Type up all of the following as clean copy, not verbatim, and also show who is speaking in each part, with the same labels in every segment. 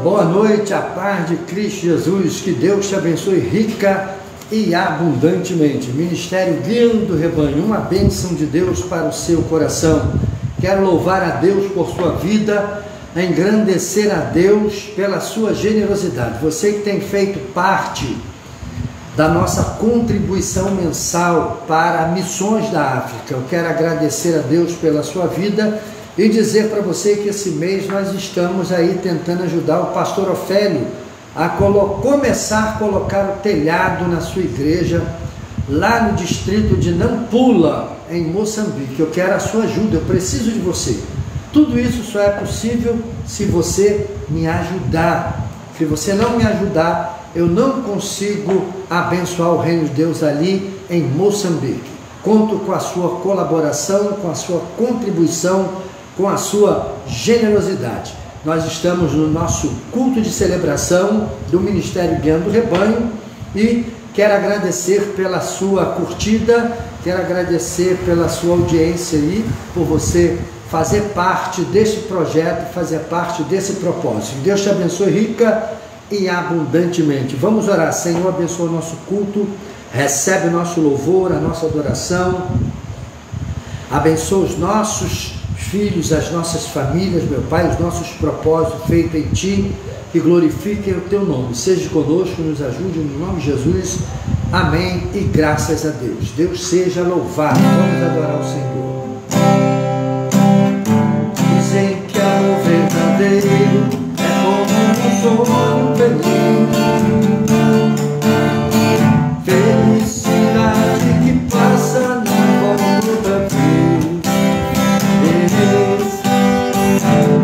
Speaker 1: Boa noite, a paz de Cristo Jesus, que Deus te abençoe rica e abundantemente. Ministério Guiando do Rebanho, uma bênção de Deus para o seu coração. Quero louvar a Deus por sua vida, engrandecer a Deus pela sua generosidade. Você que tem feito parte da nossa contribuição mensal para missões da África, eu quero agradecer a Deus pela sua vida e dizer para você que esse mês nós estamos aí tentando ajudar o pastor Ofélio a começar a colocar o telhado na sua igreja, lá no distrito de Nampula, em Moçambique. Eu quero a sua ajuda, eu preciso de você. Tudo isso só é possível se você me ajudar. Se você não me ajudar, eu não consigo abençoar o reino de Deus ali em Moçambique. Conto com a sua colaboração, com a sua contribuição, com a sua generosidade. Nós estamos no nosso culto de celebração do Ministério Guiando do Rebanho e quero agradecer pela sua curtida, quero agradecer pela sua audiência aí, por você fazer parte desse projeto, fazer parte desse propósito. Deus te abençoe rica e abundantemente. Vamos orar. Senhor, abençoa o nosso culto, recebe o nosso louvor, a nossa adoração, abençoa os nossos filhos, as nossas famílias, meu Pai, os nossos propósitos feitos em Ti, que glorifiquem o Teu nome. Seja conosco, nos ajude, no nome de Jesus. Amém e graças a Deus. Deus seja louvado. Vamos adorar o Senhor. Dizem que amor verdadeiro é como um sonho feliz, felicidade que passa na volta da vida.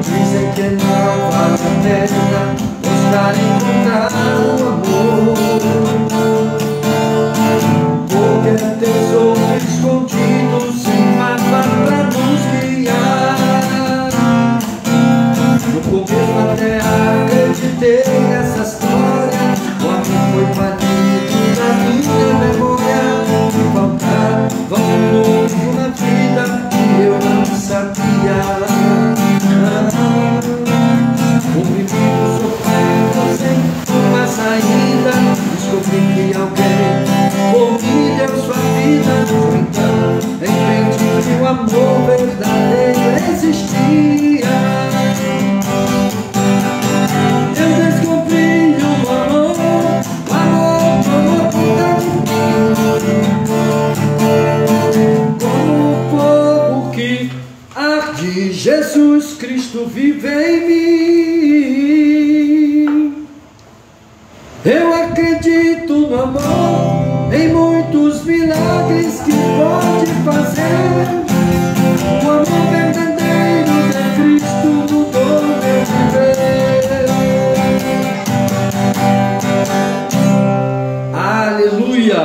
Speaker 1: Dizem que não vale a pena buscar encontrar o amor, porque é tesouro escondido sem mapa para nos guiar. No começo até acreditei nessa história, o amor foi banido da minha memória. Se faltar vão novo na vida que eu não sabia. Um menino sofrendo sem uma saída, descobri que alguém por mim deu sua vida. Então entendi que o amor verdadeiro existia. Eu descobri o amor como o fogo que arde. Jesus Cristo vive em mim. Eu acredito no amor, em muitos milagres que pode fazer. O amor verdadeiro de Cristo mudou meu viver. Aleluia!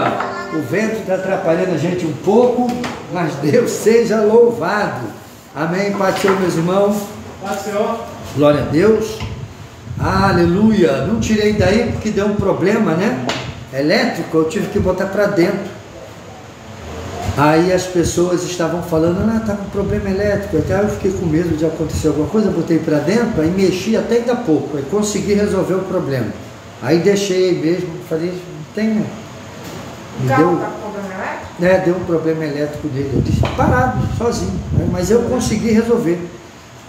Speaker 1: O vento está atrapalhando a gente um pouco, mas Deus seja louvado. Amém. Pai do Senhor, meus irmãos.
Speaker 2: Pai do Senhor.
Speaker 1: Glória a Deus. Aleluia. Não tirei daí porque deu um problema, né? Elétrico, eu tive que botar para dentro. Aí as pessoas estavam falando, tá com problema elétrico. Até eu fiquei com medo de acontecer alguma coisa, botei para dentro, aí mexi até ainda pouco, aí consegui resolver o problema. Aí deixei aí mesmo, falei, não tem, né?
Speaker 2: O carro está com problema elétrico?
Speaker 1: Deu um problema elétrico dele. Eu disse, parado, sozinho, né? Mas eu consegui resolver.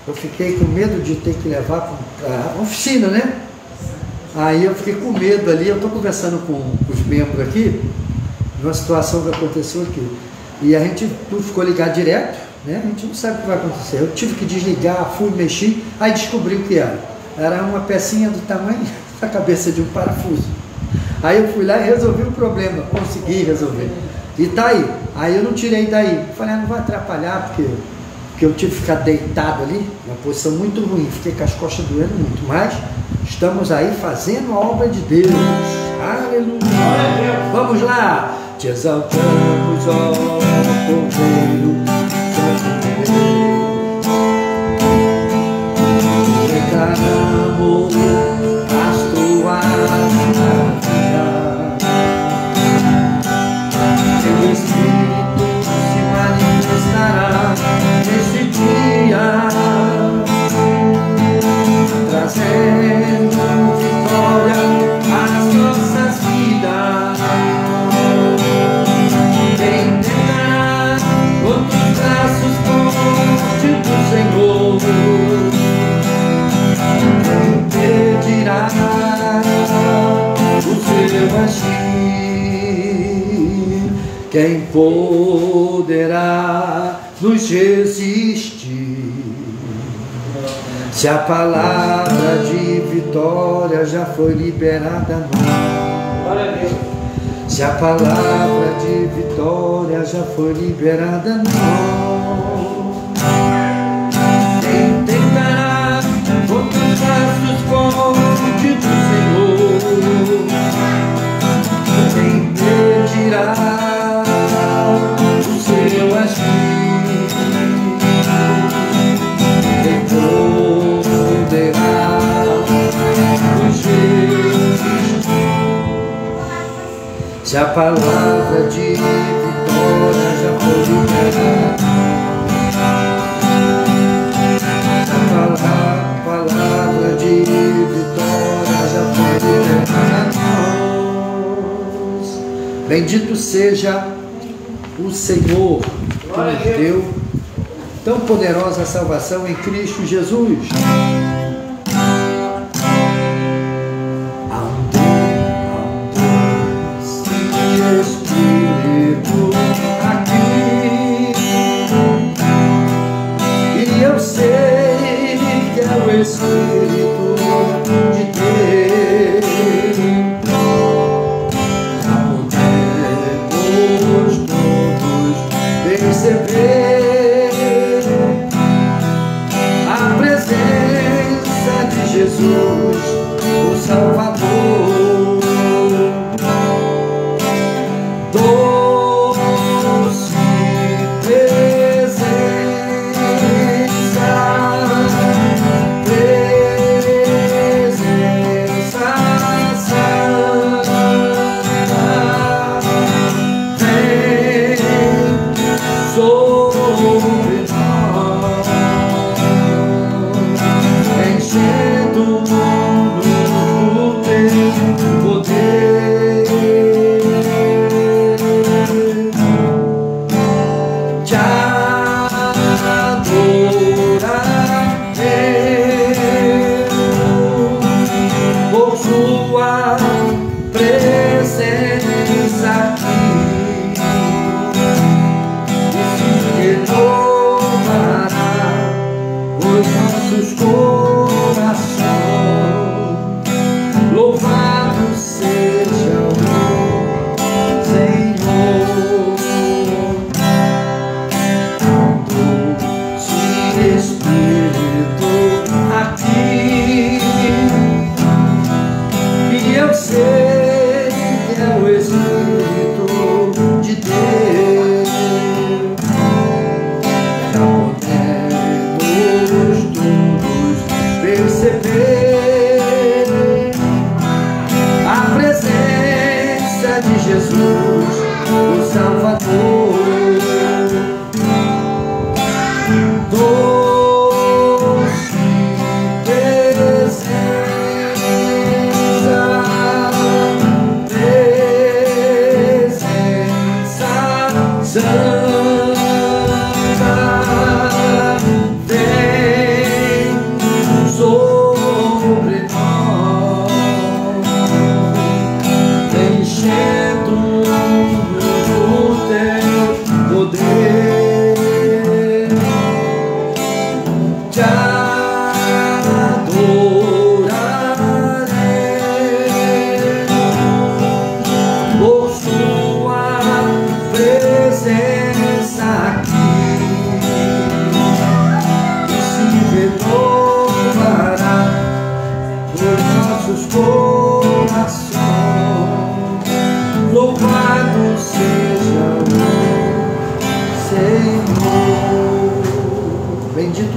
Speaker 1: Eu fiquei com medo de ter que levar para a oficina, né? Aí eu fiquei com medo ali. Eu estou conversando com os membros aqui de uma situação que aconteceu aqui. E a gente tudo ficou ligado direto, né? A gente não sabe o que vai acontecer. Eu tive que desligar, fui mexer, aí descobri o que era. Era uma pecinha do tamanho da cabeça de um parafuso. Aí eu fui lá e resolvi o problema, consegui resolver. E tá aí. Aí eu não tirei daí. Falei, não vai atrapalhar, porque eu tive que ficar deitado ali, uma posição muito ruim, fiquei com as costas doendo muito, mas estamos aí fazendo a obra de Deus. Aleluia! Vamos lá! Te exaltamos, ó Cordeiro, declaramos as tuas maravilhas. Teu Espírito se manifestará nesse dia, trazendo Quem impedirá o seu agir? Quem poderá nos resistir? Se a palavra de vitória já foi liberada a nós, se a palavra de vitória já foi liberada a nós, quem tentará contra os braços fortes do Senhor? Quem impedirá o seu agir? Quem poderá nos resistir? Se a palavra de vitória já foi liberada, se a palavra de vitória já foi liberada, bendito seja o Senhor que nos deu tão poderosa salvação em Cristo Jesus. Espírito aqui, e eu sei que é o Espírito de Deus. Já podemos todos perceber a presença de Jesus, o Salvador.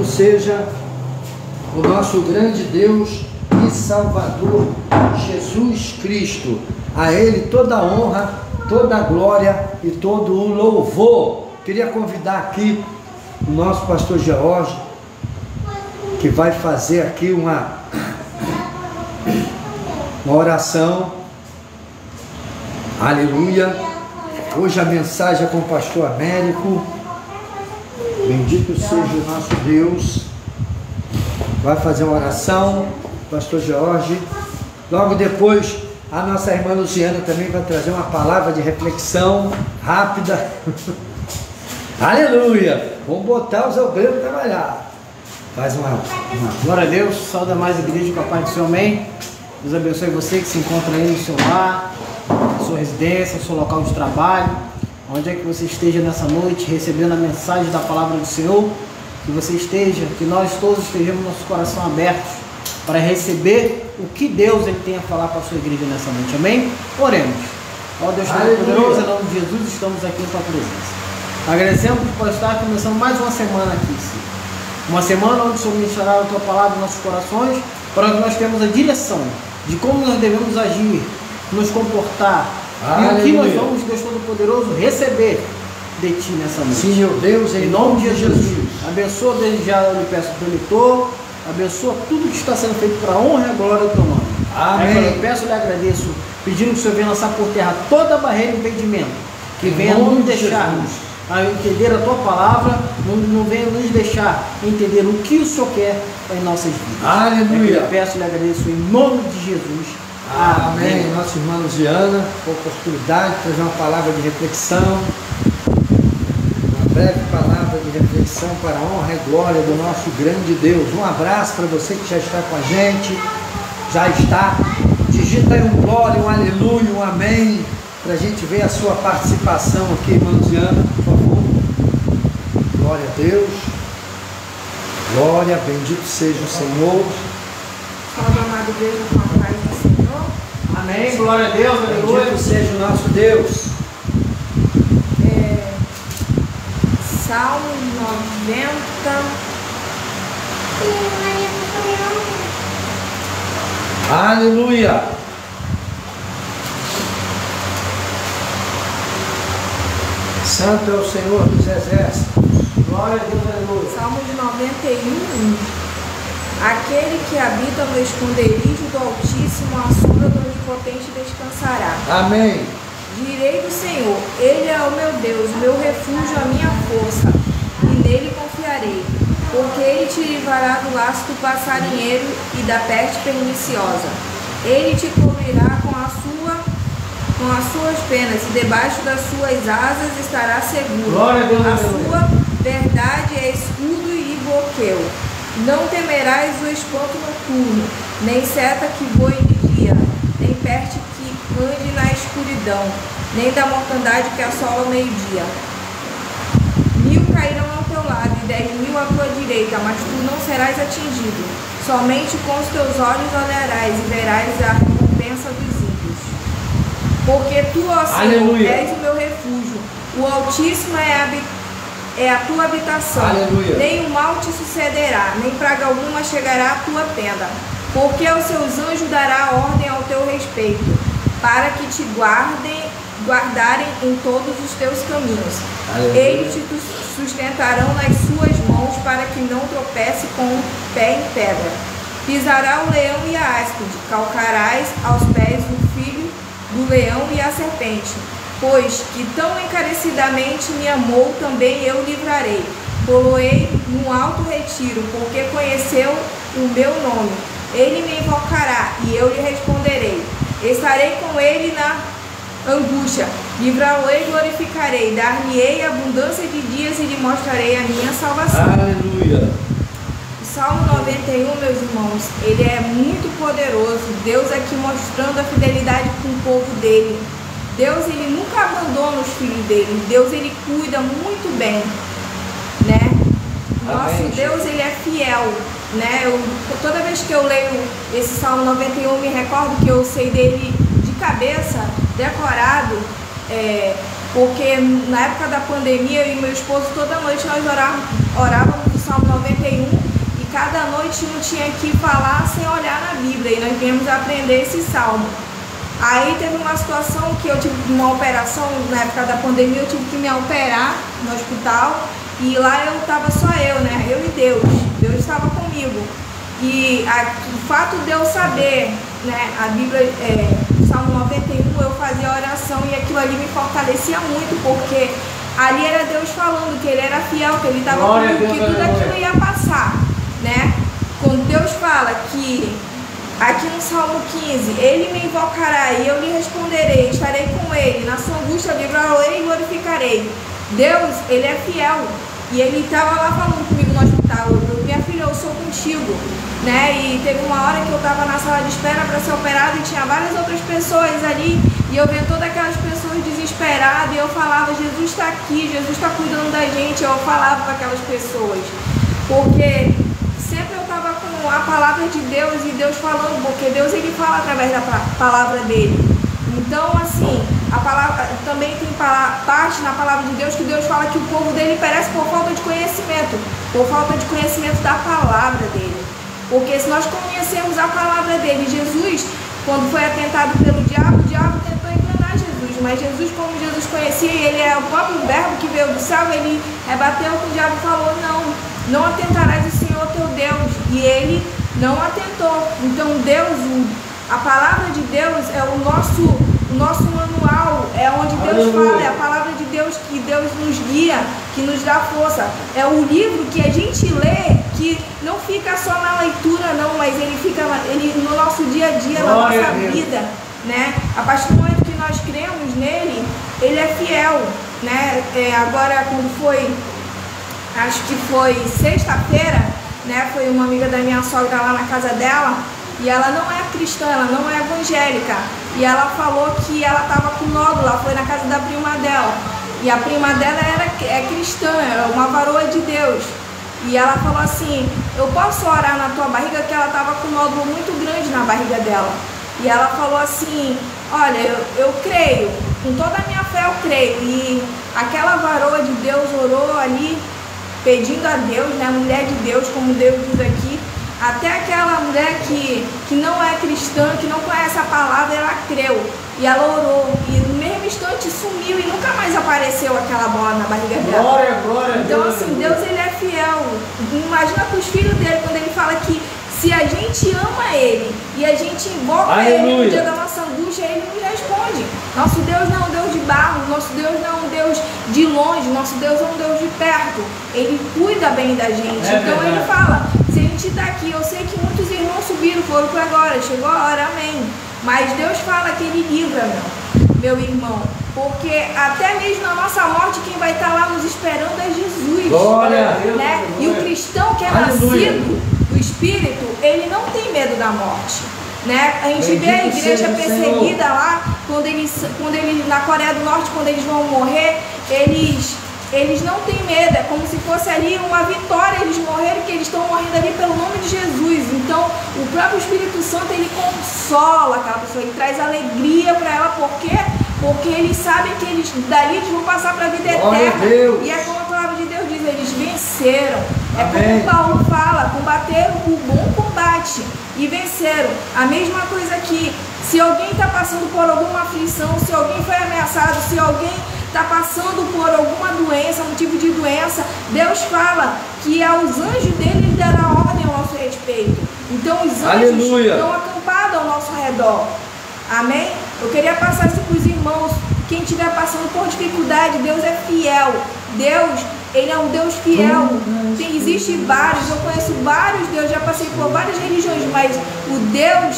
Speaker 1: Seja o nosso grande Deus e Salvador Jesus Cristo. A Ele toda a honra, toda a glória e todo o louvor. Queria convidar aqui o nosso pastor George, que vai fazer aqui uma oração. Aleluia. Hoje a mensagem é com o pastor Américo. Bendito seja o nosso Deus. vai fazer uma oração, pastor Jorge. Logo depois, a nossa irmã Luciana também vai trazer uma palavra de reflexão rápida. Aleluia! Vamos botar os obreiros para trabalhar. Faz uma...
Speaker 3: Glória a Deus, saúde mais a igreja com a paz do Senhor, amém. Deus abençoe você que se encontra aí no seu lar, na sua residência, no seu local de trabalho, onde é que você esteja nessa noite, recebendo a mensagem da palavra do Senhor, que você esteja, que nós todos estejamos nosso coração abertos para receber o que Deus ele tem a falar para a sua igreja nessa noite, amém? Oremos. Ó Deus Todo-Poderoso, em nome de Jesus, estamos aqui em tua presença. Agradecemos por estar começando mais uma semana aqui, Senhor. Uma semana onde o Senhor ministrará a tua palavra em nossos corações, para que nós tenhamos a direção de como nós devemos agir, nos comportar, e o que nós vamos, Deus Todo-Poderoso, receber de ti nessa noite.
Speaker 1: Sim, meu Deus, em nome de Jesus.
Speaker 3: Abençoa desde já, eu lhe peço pelo leitor, abençoa tudo que está sendo feito para a honra e a glória do teu nome.
Speaker 1: Amém.
Speaker 3: Eu peço e lhe agradeço, pedindo que o Senhor venha lançar por terra toda a barreira e impedimento, que venha nos deixarmos a entender a tua palavra, não venha nos deixar entender o que o Senhor quer em nossas vidas.
Speaker 1: Aleluia.
Speaker 3: Eu peço e lhe agradeço em nome de Jesus.
Speaker 1: Amém. Nossa irmã Luciana, com a oportunidade de trazer uma palavra de reflexão, uma breve palavra de reflexão para a honra e glória do nosso grande Deus. Um abraço para você que já está com a gente, já está. Digita aí um glória, um aleluia, um amém, para a gente ver a sua participação aqui, irmã Luciana, por favor. Glória a Deus. Glória, bendito seja o Senhor.
Speaker 2: Salve, amado Deus, com a paz do Senhor.
Speaker 3: Amém. Glória a Deus. Aleluia.
Speaker 1: Bendito seja o nosso Deus.
Speaker 2: Salmo 90.
Speaker 1: Aleluia. Santo é o Senhor dos exércitos.
Speaker 3: Glória a Deus, aleluia.
Speaker 2: Salmo de 91. Aquele que habita no esconderijo do Altíssimo, à sombra do Onipotente descansará.
Speaker 1: Amém.
Speaker 2: Direi do Senhor, Ele é o meu Deus, meu refúgio, a minha força, e nele confiarei. Porque Ele te livrará do laço do passarinheiro e da peste perniciosa. Ele te cobrirá com as suas penas, e debaixo das suas asas estará seguro.
Speaker 3: Glória a Deus,
Speaker 2: a
Speaker 3: aleluia.
Speaker 2: sua verdade é escudo e bloqueio. Não temerás o espanto noturno, nem seta que voe de dia, nem peste que ande na escuridão, nem da mortandade que assola ao meio-dia. 1000 cairão ao teu lado e 10.000 à tua direita, mas tu não serás atingido. Somente com os teus olhos olharás e verás a recompensa dos ímpios. Porque tu, ó Senhor,
Speaker 1: Aleluia.
Speaker 2: és o meu refúgio, o Altíssimo é a tua habitação.
Speaker 1: Aleluia.
Speaker 2: Nem o mal te sucederá, nem praga alguma chegará à tua tenda. Porque aos seus anjos dará ordem ao teu respeito, para que te guardarem em todos os teus caminhos.
Speaker 1: Aleluia.
Speaker 2: Eles te sustentarão nas suas mãos, para que não tropece com o pé em pedra. Pisará o leão e a áspide, calcarás aos pés o filho do leão e a serpente. Pois que tão encarecidamente me amou, também eu livrarei. Poloei num alto retiro, porque conheceu o meu nome. Ele me invocará, e eu lhe responderei. Estarei com ele na angústia, livrá-lo-ei e glorificarei. Dar-lhe-ei abundância de dias e lhe mostrarei a minha salvação.
Speaker 1: Aleluia.
Speaker 2: O Salmo 91, meus irmãos, ele é muito poderoso. Deus aqui mostrando a fidelidade com o povo dele. Deus, ele nunca abandona os filhos dele. Deus, ele cuida muito bem, né? Nosso
Speaker 1: Amém.
Speaker 2: Deus, ele é fiel, né? Toda vez que eu leio esse Salmo 91, eu me recordo que eu sei dele de cabeça, decorado, porque na época da pandemia, eu e meu esposo, toda noite nós orávamos o Salmo 91, e cada noite um tinha que falar sem olhar na Bíblia, e nós viemos aprender esse Salmo. Aí teve uma situação que eu tive uma operação, na época da pandemia, eu tive que me operar no hospital, e lá eu estava só eu, né? Eu e Deus. Deus estava comigo. E o fato de eu saber, né, a Bíblia, Salmo 91, eu fazia oração, e aquilo ali me fortalecia muito, porque ali era Deus falando que Ele era fiel, que Ele estava comigo, que tudo aquilo ia passar, né? quando Deus fala que, aqui no Salmo 15, Ele me invocará e eu lhe responderei, estarei com Ele, na sua angústia livrá-lo-ei e glorificarei. Deus, Ele é fiel. E Ele estava lá falando comigo no hospital, minha filha, eu sou contigo, né? E teve uma hora que eu estava na sala de espera para ser operada e tinha várias outras pessoas ali, e eu vendo todas aquelas pessoas desesperadas, e eu falava, Jesus está aqui, Jesus está cuidando da gente. Eu falava para aquelas pessoas, porque sempre eu estava com a palavra de Deus e Deus falando, porque Deus, Ele fala através da palavra dele. Então, assim, a palavra também tem parte na palavra de Deus que Deus fala que o povo dele perece por falta de conhecimento da palavra dele. Porque se nós conhecemos a palavra dele, Jesus, quando foi atentado pelo diabo, o diabo tentou enganar Jesus, mas Jesus, como Jesus conhecia, e ele é o próprio verbo que veio do céu, ele rebateu o que o diabo falou, não atentarás o Senhor teu Deus, e ele não atentou. Então Deus, a palavra de Deus é o nosso manual, é onde Deus fala, é a palavra de Deus que Deus nos guia, que nos dá força. É o livro que a gente lê, que não fica só na leitura não, mas ele fica no nosso dia a dia, na nossa vida, né? A partir do momento que nós cremos nele, ele é fiel, né? Agora, quando foi, acho que foi sexta-feira, né? Foi uma amiga da minha sogra lá na casa dela, e ela não é cristã, ela não é evangélica, e ela falou que ela estava com nódulo, ela foi na casa da prima dela, e a prima dela é cristã, é uma varoa de Deus, e ela falou assim, eu posso orar na tua barriga, que ela estava com um nódulo muito grande na barriga dela, e ela falou assim, olha, eu creio, com toda a minha fé eu creio, e aquela varoa de Deus orou ali, pedindo a Deus, né, mulher de Deus, como Deus diz aqui, até aquela mulher que não é cristã, que não conhece a palavra, ela creu, e ela orou, e no mesmo instante sumiu, e nunca mais apareceu aquela bola na barriga dela.
Speaker 1: Glória a
Speaker 2: então
Speaker 1: Deus.
Speaker 2: Assim, Deus, ele é fiel. Imagina para os filhos dele, quando ele fala que se a gente ama ele, e a gente invoca ele no dia da nossa angústia, ele nos responde. Nosso Deus não é um Deus de barro, nosso Deus não é um Deus de longe, nosso Deus é um Deus de perto. Ele cuida bem da gente. Então ele fala, se a gente está aqui, eu sei que muitos irmãos subiram, foram para agora, chegou a hora, amém. Mas Deus fala que ele livra, meu irmão. Porque até mesmo na nossa morte, quem vai estar lá nos esperando é Jesus.
Speaker 1: Glória a Deus,
Speaker 2: né?
Speaker 1: Deus.
Speaker 2: E o cristão que é
Speaker 1: Aleluia.
Speaker 2: nascido do Espírito, ele não tem medo da morte. Né? A gente vê a
Speaker 1: Bendito
Speaker 2: igreja
Speaker 1: seja o
Speaker 2: perseguida lá, quando eles na Coreia do Norte, quando eles vão morrer, eles não têm medo, é como se fosse ali uma vitória, eles morreram, que eles estão morrendo ali pelo nome de Jesus. Então, o próprio Espírito Santo, ele consola aquela pessoa, ele traz alegria para ela, por quê? Porque eles sabem que dali eles vão passar para a vida eterna. E é como a palavra de Deus diz, eles venceram.
Speaker 1: Amém.
Speaker 2: É como Paulo fala, combateram o bom combate e venceram. A mesma coisa aqui, se alguém está passando por alguma aflição, se alguém foi ameaçado, se alguém está passando por alguma doença, um tipo de doença, Deus fala que aos anjos dele ele dará ordem ao nosso respeito. Então os anjos estão acampados ao nosso redor. Amém? Eu queria passar isso para os irmãos. Quem estiver passando por dificuldade, Deus é fiel. Deus, ele é um Deus fiel. Existe vários, eu conheço vários deuses, já passei por várias religiões, mas o Deus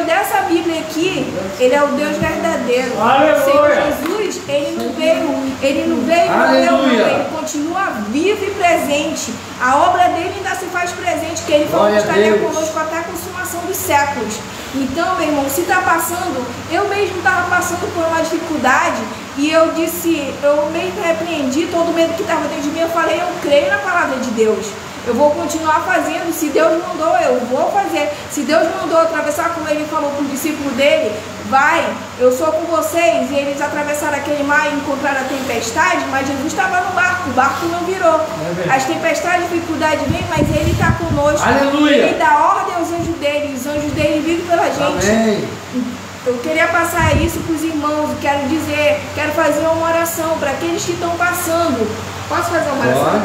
Speaker 2: dessa Bíblia aqui, ele é o Deus verdadeiro. O Senhor Jesus, ele não veio e morreu, não. Ele continua vivo e presente. A obra dele ainda se faz presente, que ele falou que estaria conosco até a consumação dos séculos. Então, meu irmão, se está passando, eu mesmo estava passando por uma dificuldade, e eu disse, eu mesmo repreendi todo o medo que estava dentro de mim. Eu falei, eu creio na palavra de Deus, eu vou continuar fazendo. Se Deus mandou, eu vou fazer. Se Deus mandou atravessar, como ele falou para o discípulo dele, vai, eu sou com vocês. E eles atravessaram aquele mar e encontraram a tempestade, mas Jesus estava no barco, o barco não virou. As tempestades, dificuldade vem, mas ele está conosco.
Speaker 1: Aleluia.
Speaker 2: Ele dá ordem aos anjos dele, os anjos dele vivem pela gente.
Speaker 1: Amém.
Speaker 2: Eu queria passar isso para os irmãos, quero fazer uma oração para aqueles que estão passando. Posso fazer uma oração?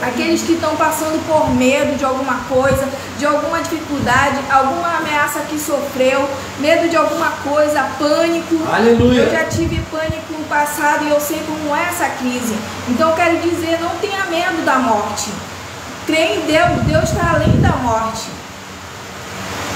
Speaker 2: Aqueles que estão passando por medo de alguma coisa, de alguma dificuldade, alguma ameaça que sofreu, medo de alguma coisa, pânico.
Speaker 1: Aleluia.
Speaker 2: Eu já tive pânico no passado e eu sei como é essa crise. Então eu quero dizer, não tenha medo da morte. Crê em Deus, Deus está além da morte.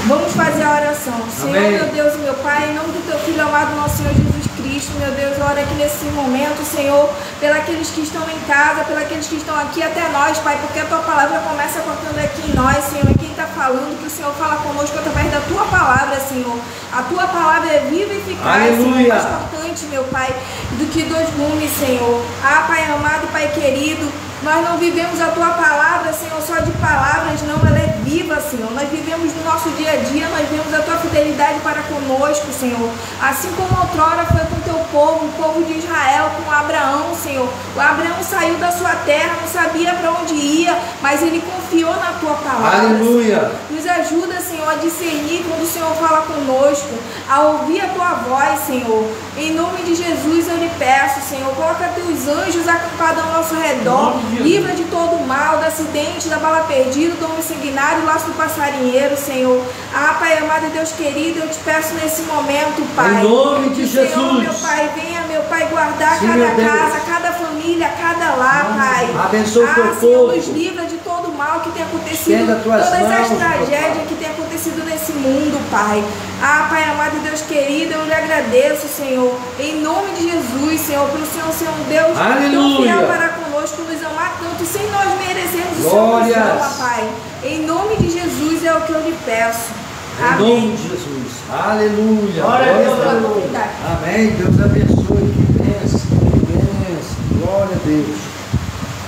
Speaker 2: Vamos fazer a oração. Senhor,
Speaker 1: Amém.
Speaker 2: meu Deus e meu Pai, em nome do Teu Filho amado, nosso Senhor Jesus Cristo, meu Deus, ora aqui nesse momento, Senhor, pelos que estão em casa, pelos que estão aqui até nós, Pai, porque a Tua palavra começa cortando aqui em nós, Senhor, e quem está falando, que o Senhor fala conosco através da Tua palavra, Senhor. A Tua palavra é viva e eficaz, Senhor, mais cortante, meu Pai, do que 2 gumes, Senhor. Ah, Pai amado, Pai querido, nós não vivemos a Tua palavra, Senhor, só de palavras, não, ela é viva, Senhor. Nós vivemos no nosso dia a dia, nós vemos a Tua fidelidade para conosco, Senhor. Assim como outrora foi com o Teu povo, o povo de Israel, com Abraão, Senhor. O Abraão saiu da sua terra, não sabia para onde ia, mas ele confiou na Tua palavra.
Speaker 1: Aleluia.
Speaker 2: Senhor. Nos ajuda, Senhor, a discernir quando o Senhor fala conosco, a ouvir a Tua voz, Senhor. Em nome de Jesus eu lhe peço, Senhor, coloca Teus anjos acampados ao nosso redor, livra de todo o mal, do acidente, da bala perdida, do homem sanguinário, laço do passarinheiro, Senhor. Ah, Pai amado e Deus querido, eu te peço nesse momento, Pai.
Speaker 1: Em nome de Jesus.
Speaker 2: Senhor, meu Pai, venha, meu Pai, guardar
Speaker 1: Sim,
Speaker 2: cada casa, cada família, cada lar, Pai.
Speaker 1: Abençoe o Teu
Speaker 2: Senhor,
Speaker 1: povo.
Speaker 2: nos livra de todo o mal que tem acontecido,
Speaker 1: Estenda tuas
Speaker 2: todas as
Speaker 1: mãos,
Speaker 2: tragédias que tem acontecido nesse mundo, Pai. Ah, Pai amado e Deus querido, eu lhe agradeço, Senhor, em nome de Jesus, Senhor, pelo Senhor ser um Deus tão fiel para conosco, nos amar tanto, sem nós merecermos o Senhor nos ama, Pai. Em nome de Jesus é o que eu lhe peço.
Speaker 1: Em
Speaker 2: Amém.
Speaker 1: nome de Jesus. Aleluia.
Speaker 3: Glória a Deus.
Speaker 2: Pela oportunidade.
Speaker 1: Amém. Deus abençoe. Que bênção. Que bênção. Glória a Deus.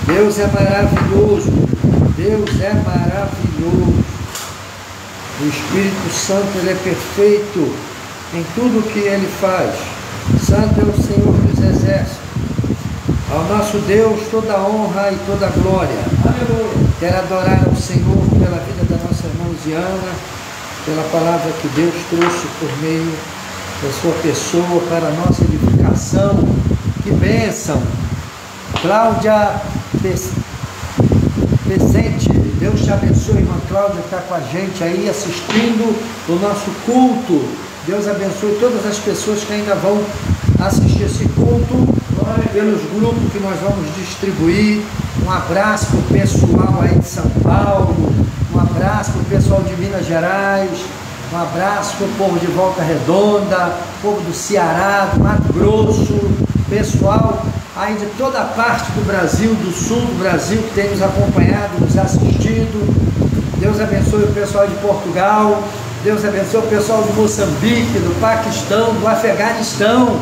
Speaker 1: Deus é maravilhoso. Deus é maravilhoso. O Espírito Santo, ele é perfeito em tudo o que ele faz. Santo é o Senhor dos exércitos. Ao nosso Deus toda honra e toda glória.
Speaker 3: Aleluia.
Speaker 1: Quero adorar ao Senhor pela vida da nossa irmã Ziana, pela palavra que Deus trouxe por meio da sua pessoa para a nossa edificação. Que bênção! Cláudia Presente, Deus te abençoe, irmã Cláudia, que está com a gente aí assistindo o nosso culto. Deus abençoe todas as pessoas que ainda vão assistir esse culto, pelos grupos que nós vamos distribuir. Um abraço para o pessoal aí de São Paulo, um abraço para o pessoal de Minas Gerais, um abraço para o povo de Volta Redonda, povo do Ceará, do Mato Grosso, pessoal aí de toda a parte do Brasil, do sul do Brasil, que tem nos acompanhado, nos assistido. Deus abençoe o pessoal de Portugal, Deus abençoe o pessoal de Moçambique, do Paquistão, do Afeganistão.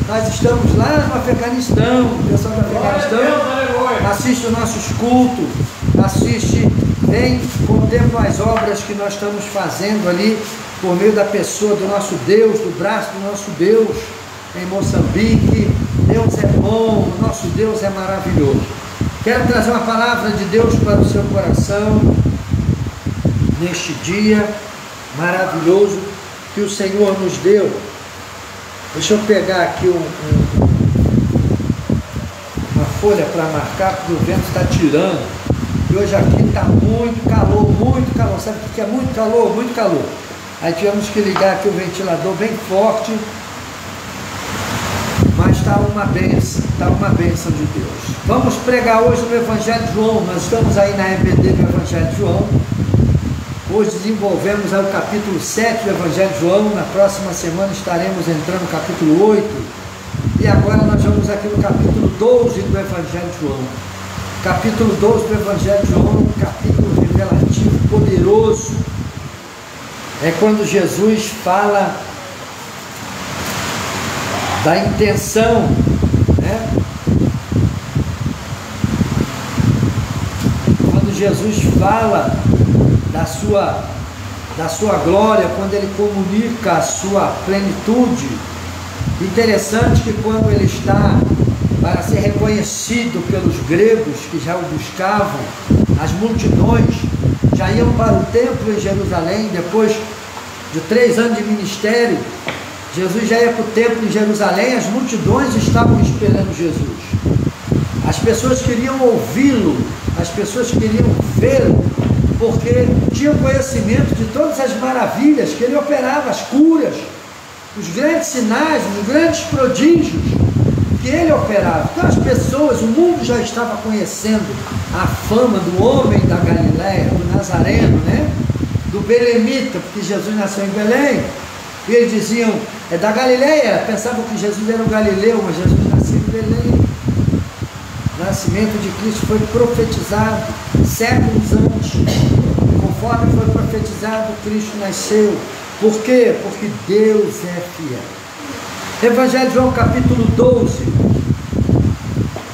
Speaker 1: Nós estamos lá no Afeganistão, o pessoal do Afeganistão assiste os nossos cultos, assiste, vem, contempla as obras que nós estamos fazendo ali, por meio da pessoa do nosso Deus, do braço do nosso Deus, em Moçambique. Deus é bom, o nosso Deus é maravilhoso. Quero trazer uma palavra de Deus para o seu coração, neste dia maravilhoso que o Senhor nos deu. Deixa eu pegar aqui uma folha para marcar, porque o vento está tirando. E hoje aqui está muito calor, muito calor. Sabe o que é muito calor? Muito calor. Aí tivemos que ligar aqui o ventilador bem forte. Mas está uma bênção de Deus. Vamos pregar hoje no Evangelho de João. Nós estamos aí na EBD do Evangelho de João. Hoje desenvolvemos aí o capítulo 7 do Evangelho de João. Na próxima semana estaremos entrando no capítulo 8. E agora nós vamos aqui no capítulo 12 do Evangelho de João. Capítulo 12 do Evangelho de João, um capítulo revelativo, poderoso. É quando Jesus fala da intenção, né? Quando Jesus fala da sua glória, quando ele comunica a sua plenitude. Interessante que quando ele está para ser reconhecido pelos gregos que já o buscavam, as multidões já iam para o templo em Jerusalém. Depois de 3 anos de ministério, Jesus já ia para o templo em Jerusalém. As multidões estavam esperando Jesus. As pessoas queriam ouvi-lo, as pessoas queriam vê-lo, porque tinham conhecimento de todas as maravilhas que ele operava, as curas, os grandes sinais, os grandes prodígios. que ele operava. Então as pessoas, o mundo já estava conhecendo a fama do homem da Galileia, do Nazareno, né? Do belemita, porque Jesus nasceu em Belém. E eles diziam, é da Galileia, pensavam que Jesus era um galileu, mas Jesus nasceu em Belém. O nascimento de Cristo foi profetizado séculos antes. Conforme foi profetizado, Cristo nasceu. Por quê? Porque Deus é fiel. Evangelho de João, capítulo 12,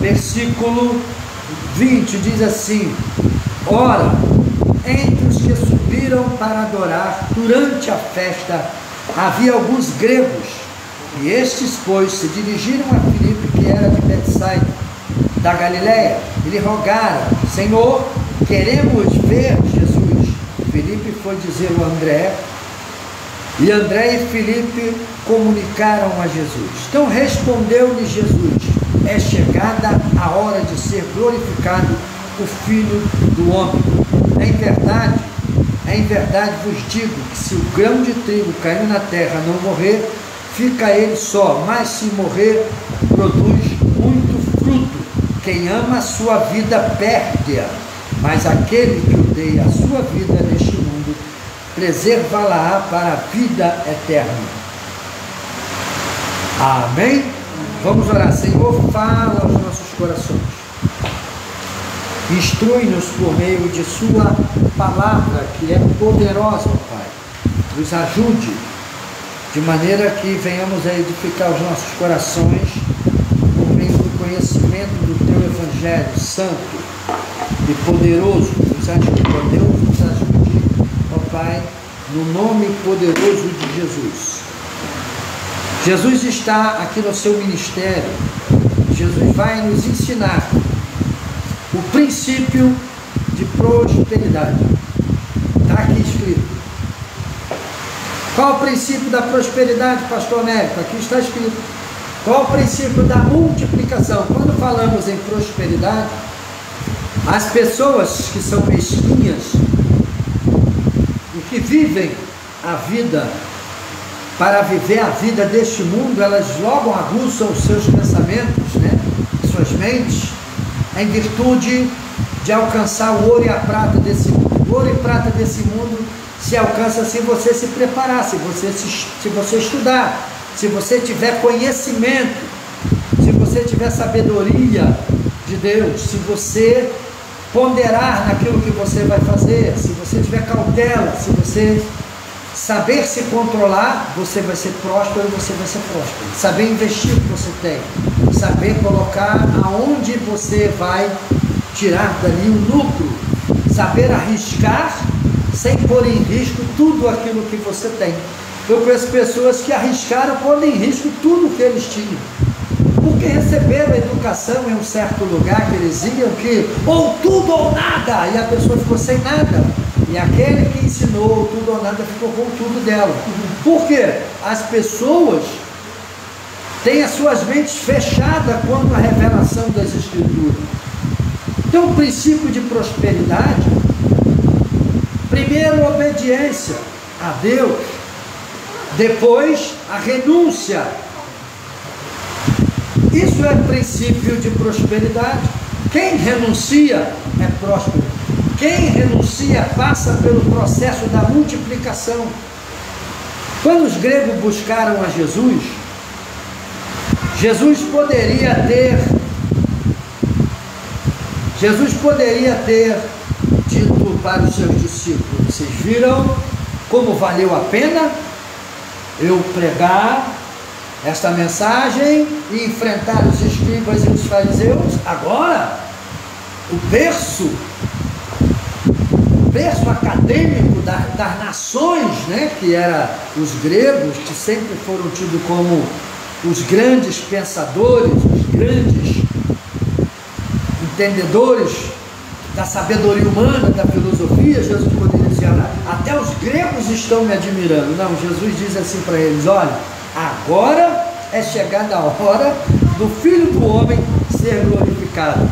Speaker 1: versículo 20, diz assim: ora, entre os que subiram para adorar durante a festa, havia alguns gregos, e estes, pois, se dirigiram a Filipe, que era de Betsaida, da Galileia, e lhe rogaram: Senhor, queremos ver Jesus. Filipe foi dizer a André, e André e Filipe comunicaram a Jesus. Então respondeu-lhe Jesus: é chegada a hora de ser glorificado o Filho do Homem. Em verdade vos digo que se o grão de trigo cair na terra não morrer, fica ele só, mas se morrer, produz muito fruto. Quem ama a sua vida perde-a, mas aquele que odeia a sua vida neste mundo, preservá-la para a vida eterna. Amém? Vamos orar. Senhor, fala aos nossos corações. Instrui-nos por meio de sua palavra, que é poderosa, Pai. Nos ajude, de maneira que venhamos a edificar os nossos corações por meio do conhecimento do Teu Evangelho Santo e poderoso. Nos ajude, ó Deus, nos ajude, ó Pai, no nome poderoso de Jesus. Jesus está aqui no seu ministério. Jesus vai nos ensinar o princípio de prosperidade. Está aqui escrito. Qual o princípio da prosperidade, pastor Américo? Aqui está escrito. Qual o princípio da multiplicação? Quando falamos em prosperidade, as pessoas que são mesquinhas e que vivem a vida para viver a vida deste mundo, elas logo aguçam os seus pensamentos, né? Suas mentes, em virtude de alcançar o ouro e a prata desse mundo. O ouro e prata desse mundo se alcança se você se preparar, se você estudar, se você tiver conhecimento, se você tiver sabedoria de Deus, se você ponderar naquilo que você vai fazer, se você tiver cautela, se você saber se controlar, você vai ser próspero, você vai ser próspero. Saber investir o que você tem, saber colocar aonde você vai tirar dali o lucro, saber arriscar sem pôr em risco tudo aquilo que você tem. Eu conheço pessoas que arriscaram, pondo em risco tudo que eles tinham, porque receberam educação em um certo lugar que eles iam, que ou tudo ou nada, e a pessoa ficou sem nada. E aquele que ensinou tudo ou nada ficou com tudo dela. Por quê? As pessoas têm as suas mentes fechadas quanto à revelação das Escrituras. Então, o princípio de prosperidade, primeiro, obediência a Deus, depois, a renúncia. Isso é princípio de prosperidade. Quem renuncia é próspero. Quem renuncia passa pelo processo da multiplicação. Quando os gregos buscaram a Jesus, Jesus poderia ter dito para os seus discípulos: vocês viram como valeu a pena eu pregar esta mensagem e enfrentar os escribas e os fariseus? Agora, o berço acadêmico das nações, né, que eram os gregos, que sempre foram tidos como os grandes pensadores, os grandes entendedores da sabedoria humana, da filosofia. Jesus poderia dizer: até os gregos estão me admirando. Não, Jesus diz assim para eles: olha, agora é chegada a hora do Filho do Homem ser glorificado.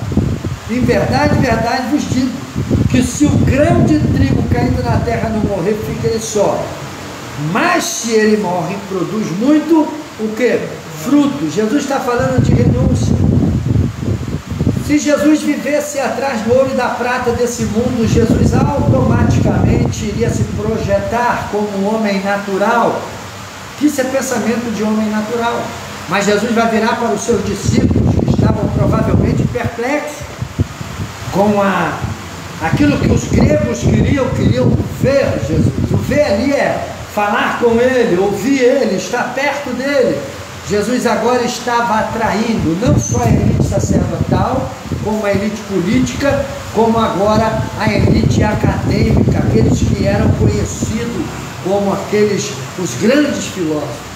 Speaker 1: Em verdade, verdade vos digo, que se o grão de trigo caído na terra não morrer, fica ele só. Mas se ele morre, produz muito, o quê? fruto. Jesus está falando de renúncia. Se Jesus vivesse atrás do ouro e da prata desse mundo, Jesus automaticamente iria se projetar como um homem natural. Isso é pensamento de homem natural. Mas Jesus vai virar para os seus discípulos, que estavam provavelmente perplexos com aquilo que os gregos queriam ver Jesus. O ver ali é falar com ele, ouvir ele, estar perto dele. Jesus agora estava atraindo não só a elite sacerdotal, como a elite política, como agora a elite acadêmica, aqueles que eram conhecidos como os grandes filósofos.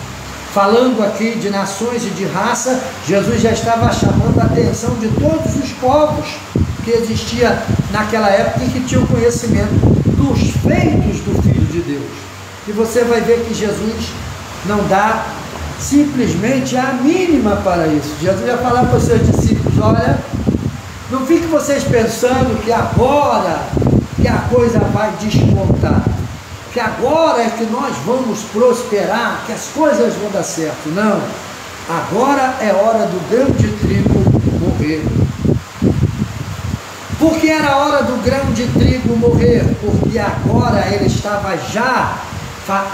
Speaker 1: Falando aqui de nações e de raça, Jesus já estava chamando a atenção de todos os povos que existia naquela época e que tinham conhecimento dos feitos do Filho de Deus. E você vai ver que Jesus não dá simplesmente a mínima para isso. Jesus vai falar para os seus discípulos: olha, não fiquem vocês pensando que agora que a coisa vai despontar, que agora é que nós vamos prosperar, que as coisas vão dar certo. Não, agora é hora do grão de trigo morrer. Por que era a hora do grão de trigo morrer? Porque agora ele estava já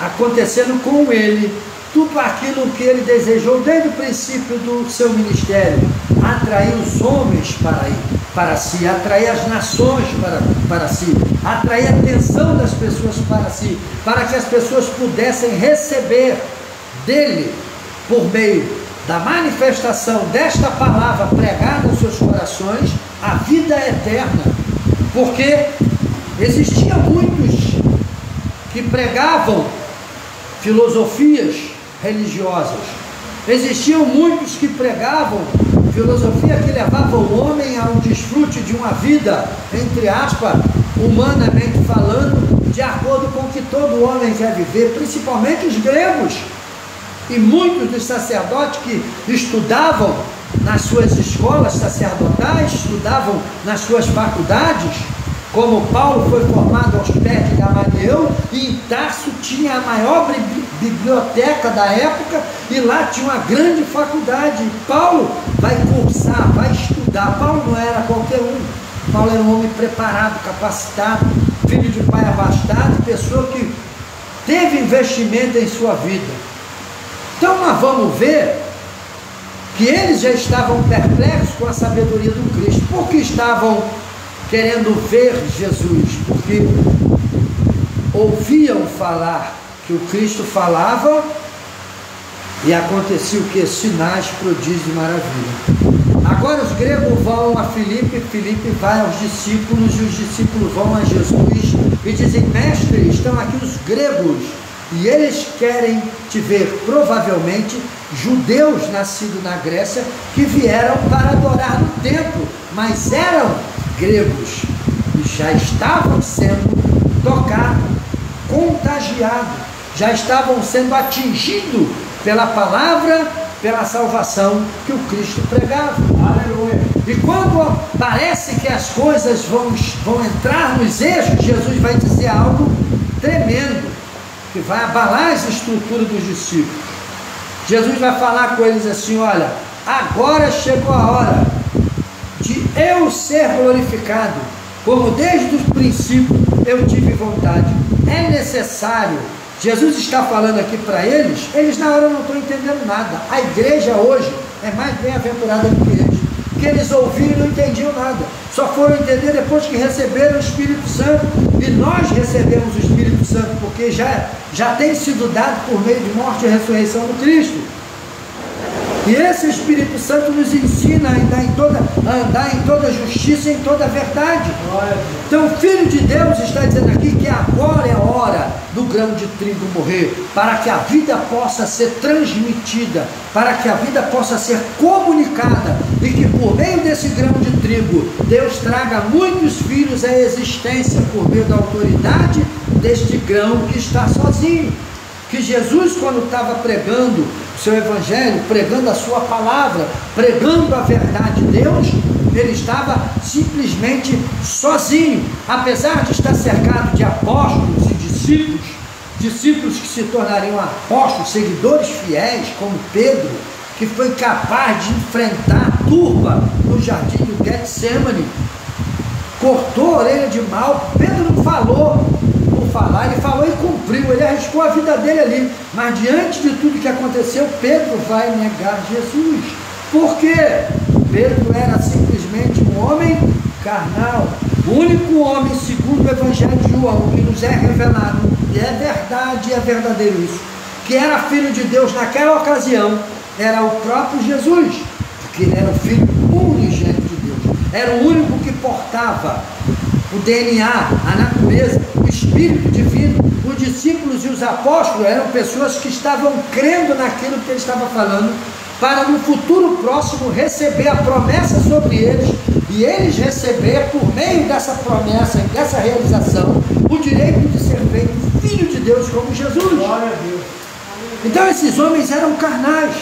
Speaker 1: acontecendo com ele tudo aquilo que ele desejou desde o princípio do seu ministério: atrair os homens para si, atrair as nações para si, atrair a atenção das pessoas para si, para que as pessoas pudessem receber dele, por meio da manifestação desta palavra pregada aos seus corações, a vida eterna. Porque existiam muitos que pregavam filosofias religiosas, existiam muitos que pregavam filosofia que levava o homem a um desfrute de uma vida, entre aspas, humanamente falando, de acordo com o que todo homem quer viver, principalmente os gregos. E muitos dos sacerdotes que estudavam nas suas escolas sacerdotais, estudavam nas suas faculdades, como Paulo foi formado aos pés de Gamaliel, e em Tarso tinha a maior biblioteca da época, e lá tinha uma grande faculdade. Paulo vai cursar, vai estudar. Paulo não era qualquer um. Paulo era um homem preparado, capacitado, filho de pai abastado, pessoa que teve investimento em sua vida. Então nós vamos ver que eles já estavam perplexos com a sabedoria do Cristo. Por que estavam querendo ver Jesus? Porque ouviam falar que o Cristo falava e acontecia o que? Sinais, prodígios e maravilha. Agora os gregos vão a Filipe, Filipe vai aos discípulos e os discípulos vão a Jesus e dizem: mestre, estão aqui os gregos e eles querem te ver. Provavelmente judeus nascidos na Grécia que vieram para adorar no templo, mas eram gregos e já estavam sendo tocados, contagiados, já estavam sendo atingidos pela palavra, pela salvação que o Cristo pregava. Aleluia. E quando parece que as coisas vão entrar nos eixos, Jesus vai dizer algo tremendo, que vai abalar as estruturas dos discípulos. Jesus vai falar com eles assim: olha, agora chegou a hora de eu ser glorificado, como desde o princípio eu tive vontade. É necessário. Jesus está falando aqui para eles na hora não estão entendendo nada. A igreja hoje é mais bem-aventurada do que eles, porque eles ouviram e não entendiam nada, só foram entender depois que receberam o Espírito Santo. E nós recebemos o Espírito Santo porque já tem sido dado por meio de morte e ressurreição do Cristo. E esse Espírito Santo nos ensina a andar em toda justiça e em toda verdade. Então o Filho de Deus está dizendo aqui que agora é a hora do grão de trigo morrer, para que a vida possa ser transmitida, para que a vida possa ser comunicada, e que por meio desse grão de trigo, Deus traga muitos filhos à existência, por meio da autoridade deste grão que está sozinho. Que Jesus, quando estava pregando o seu evangelho, pregando a sua palavra, pregando a verdade de Deus, ele estava simplesmente sozinho, apesar de estar cercado de apóstolos e discípulos que se tornariam apóstolos, seguidores fiéis, como Pedro, que foi capaz de enfrentar a turba no jardim do Getsemane, cortou a orelha de Malco. Pedro não falou por falar, ele falou e cumpriu, ele arriscou a vida dele ali, mas diante de tudo que aconteceu, Pedro vai negar Jesus. Por quê? Pedro era simplesmente um homem carnal, o único homem, segundo o Evangelho de João, que nos é revelado, e é verdade, é verdadeiro isso, que era filho de Deus naquela ocasião, era o próprio Jesus, porque ele era o filho unigênito de Deus, era o único que portava o DNA, a natureza, o Espírito Divino. Os discípulos e os apóstolos eram pessoas que estavam crendo naquilo que ele estava falando, para no futuro próximo receber a promessa sobre eles, e eles receber, por meio dessa promessa e dessa realização, o direito de ser feito filho de Deus como Jesus.
Speaker 3: Glória a Deus.
Speaker 1: Então esses homens eram carnais,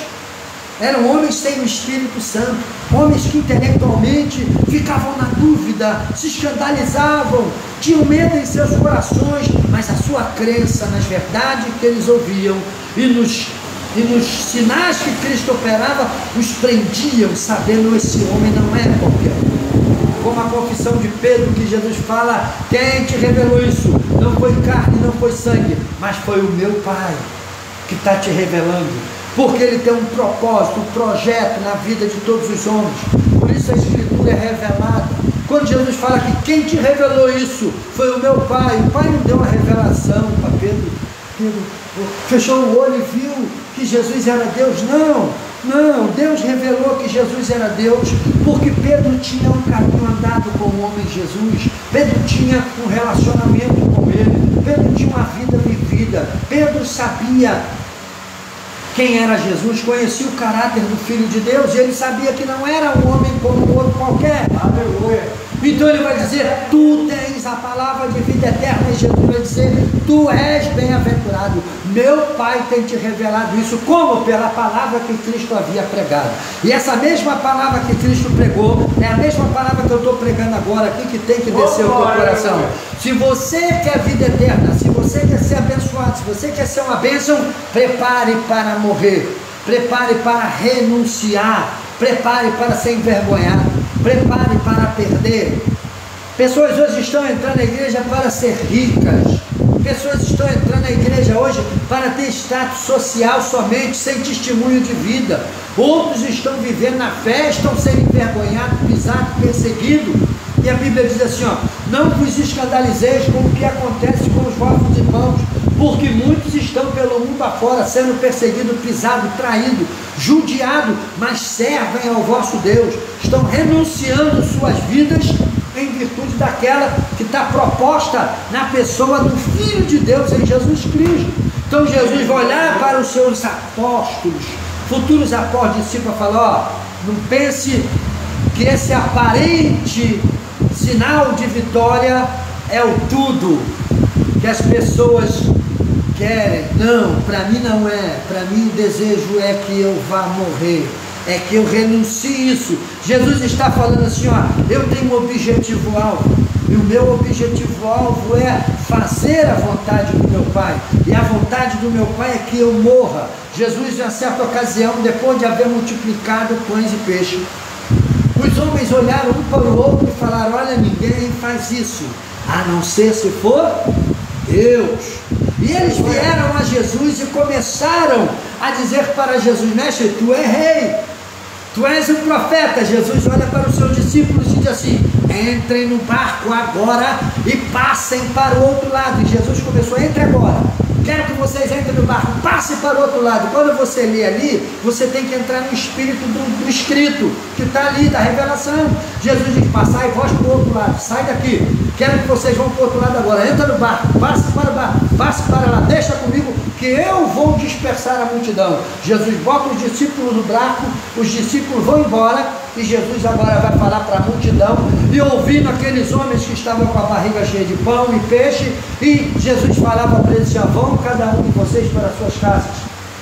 Speaker 1: eram homens sem o Espírito Santo, homens que intelectualmente ficavam na dúvida, se escandalizavam, tinham medo em seus corações, mas a sua crença nas verdades que eles ouviam e nos sinais que Cristo operava, os prendiam, sabendo esse homem não é qualquer um. Como a confissão de Pedro, que Jesus fala: quem te revelou isso? Não foi carne, não foi sangue, mas foi o meu Pai que está te revelando, porque Ele tem um propósito, um projeto na vida de todos os homens. Por isso a Escritura é revelada. Quando Jesus fala que quem te revelou isso foi o meu Pai, o Pai não deu uma revelação para Pedro. Pedro fechou o olho e viu que Jesus era Deus. Não, Deus revelou que Jesus era Deus, porque Pedro tinha um caminho andado com o homem Jesus, Pedro tinha um relacionamento com ele, Pedro tinha uma vida vivida, Pedro sabia quem era Jesus, conhecia o caráter do Filho de Deus, e ele sabia que não era um homem como o outro qualquer. Aleluia. Então ele vai dizer: tu tens a palavra de vida eterna, e Jesus vai dizer: tu és bem-aventurado, meu Pai tem te revelado isso. Como? Pela palavra que Cristo havia pregado. E essa mesma palavra que Cristo pregou é a mesma palavra que eu estou pregando agora aqui, que tem que descer o teu coração. Se você quer vida eterna, se você quer ser abençoado, se você quer ser uma bênção, prepare para morrer, prepare para renunciar, prepare para ser envergonhado, prepare para perder. Pessoas hoje estão entrando na igreja para ser ricas, pessoas estão entrando na igreja hoje para ter status social somente, sem testemunho de vida. Outros estão vivendo na fé, estão sendo envergonhados, pisados, perseguidos. E a Bíblia diz assim: não vos escandalizeis com o que acontece com os vossos irmãos, porque muitos estão pelo mundo afora, sendo perseguidos, pisados, traídos, judiados, mas servem ao vosso Deus, estão renunciando suas vidas em virtude daquela que está proposta na pessoa do Filho de Deus, em Jesus Cristo. Então Jesus vai olhar para os seus apóstolos, futuros apóstolos, discípulos, e falar: não pense que esse aparente sinal de vitória é o tudo que as pessoas querem. Não, para mim não é. Para mim o desejo é que eu vá morrer, é que eu renuncie isso. Jesus está falando assim: eu tenho um objetivo alvo, e o meu objetivo alvo é fazer a vontade do meu Pai, e a vontade do meu Pai é que eu morra. Jesus, em certa ocasião, depois de haver multiplicado pães e peixes, os homens olharam um para o outro e falaram: olha, ninguém faz isso, a não ser se for Deus. E eles vieram a Jesus e começaram a dizer para Jesus: mestre, tu é rei, tu és um profeta. Jesus olha para os seus discípulos e diz assim: entrem no barco agora e passem para o outro lado. E Jesus começou: entre agora, quero que vocês entrem no barco, passem para o outro lado. Quando você lê ali, você tem que entrar no espírito do escrito, que está ali, da revelação. Jesus diz: passai vós para o outro lado, sai daqui, quero que vocês vão para o outro lado agora, entra no barco, passe para o barco, passe para lá, deixa comigo, que eu vou dispersar a multidão. Jesus bota os discípulos no barco, os discípulos vão embora, e Jesus agora vai falar para a multidão, e ouvindo aqueles homens que estavam com a barriga cheia de pão e peixe, e Jesus falava para eles: já vão cada um de vocês para as suas casas,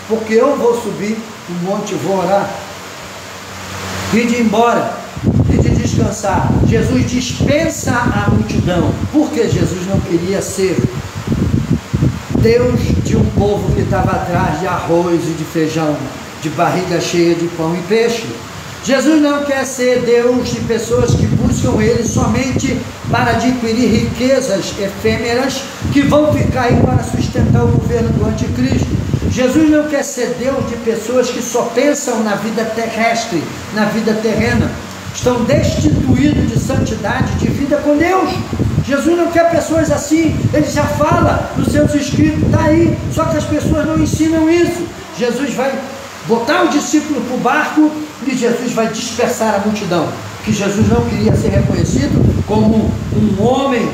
Speaker 1: porque eu vou subir o monte e vou orar, e de ir embora, e de descansar. Jesus dispensa a multidão, porque Jesus não queria ser Deus de um povo que estava atrás de arroz e de feijão. de barriga cheia de pão e peixe. Jesus não quer ser Deus de pessoas que buscam Ele somente para adquirir riquezas efêmeras que vão ficar aí para sustentar o governo do anticristo. Jesus não quer ser Deus de pessoas que só pensam na vida terrestre, na vida terrena. Estão destituídos de santidade, de vida com Deus. Jesus não quer pessoas assim. Ele já fala nos seus escritos, está aí, só que as pessoas não ensinam isso. Jesus vai botar o discípulo para o barco e Jesus vai dispersar a multidão, que Jesus não queria ser reconhecido como um homem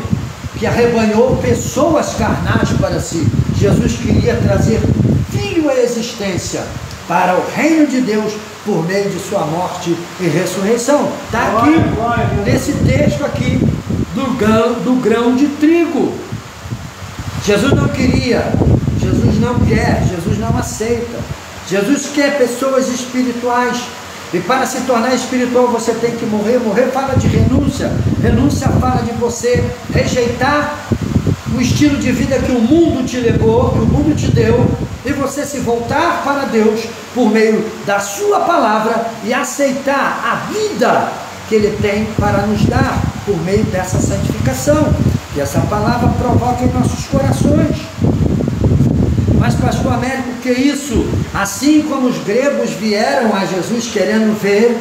Speaker 1: que arrebanhou pessoas carnais para si. Jesus queria trazer filho à existência para o reino de Deus por meio de sua morte e ressurreição. Está aqui nesse texto aqui do grão de trigo. Jesus não queria, Jesus não quer, Jesus não aceita. Jesus quer pessoas espirituais. E para se tornar espiritual você tem que morrer. Morrer fala de renúncia. Renúncia fala de você rejeitar o estilo de vida que o mundo te levou, que o mundo te deu, e você se voltar para Deus por meio da sua palavra e aceitar a vida que Ele tem para nos dar por meio dessa santificação, que essa palavra provoca em nossos corações. Mas pastor Américo, que isso? Assim como os gregos vieram a Jesus querendo ver,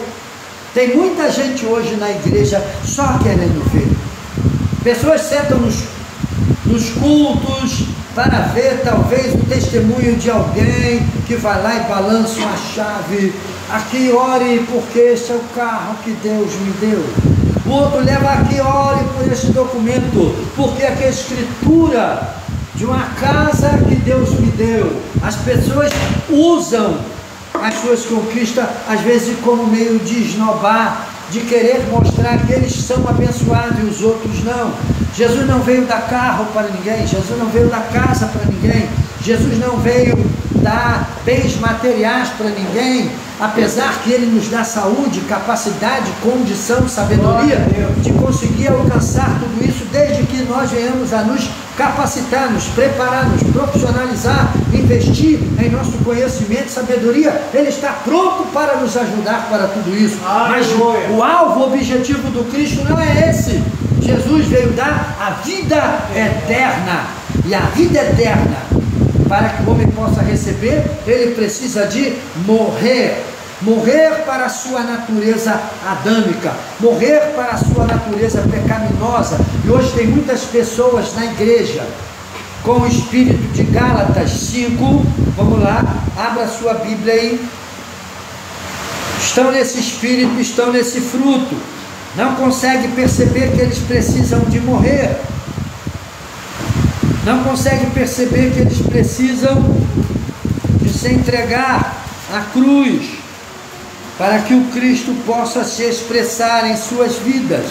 Speaker 1: tem muita gente hoje na igreja só querendo ver. Pessoas sentam nos cultos para ver talvez o testemunho de alguém que vai lá e balança uma chave. Aqui, ore porque este é o carro que Deus me deu. O outro leva aqui, ore por este documento, porque aqui é a escritura de uma casa que Deus me deu. As pessoas usam as suas conquistas, às vezes como meio de esnobar, de querer mostrar que eles são abençoados e os outros não. Jesus não veio dar carro para ninguém, Jesus não veio dar casa para ninguém, Jesus não veio dar bens materiais para ninguém, apesar que Ele nos dá saúde, capacidade, condição, sabedoria de conseguir alcançar tudo isso, desde que nós venhamos a nos capacitar, nos preparar, nos profissionalizar, investir em nosso conhecimento e sabedoria. Ele está pronto para nos ajudar para tudo isso. Mas o alvo, o objetivo do Cristo não é esse. Jesus veio dar a vida eterna, e a vida eterna, para que o homem possa receber, ele precisa de morrer. Morrer para a sua natureza adâmica, morrer para a sua natureza pecaminosa. E hoje tem muitas pessoas na igreja com o espírito de Gálatas 5, vamos lá, abra a sua Bíblia aí. Estão nesse espírito, estão nesse fruto, não conseguem perceber que eles precisam de morrer, não conseguem perceber que eles precisam de se entregar à cruz, para que o Cristo possa se expressar em suas vidas.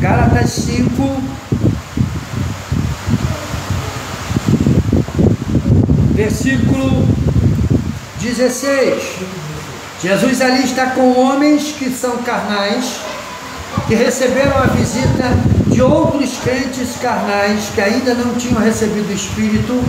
Speaker 1: Gálatas 5, versículo 16. Jesus ali está com homens que são carnais, que receberam a visita de outros crentes carnais, que ainda não tinham recebido o Espírito,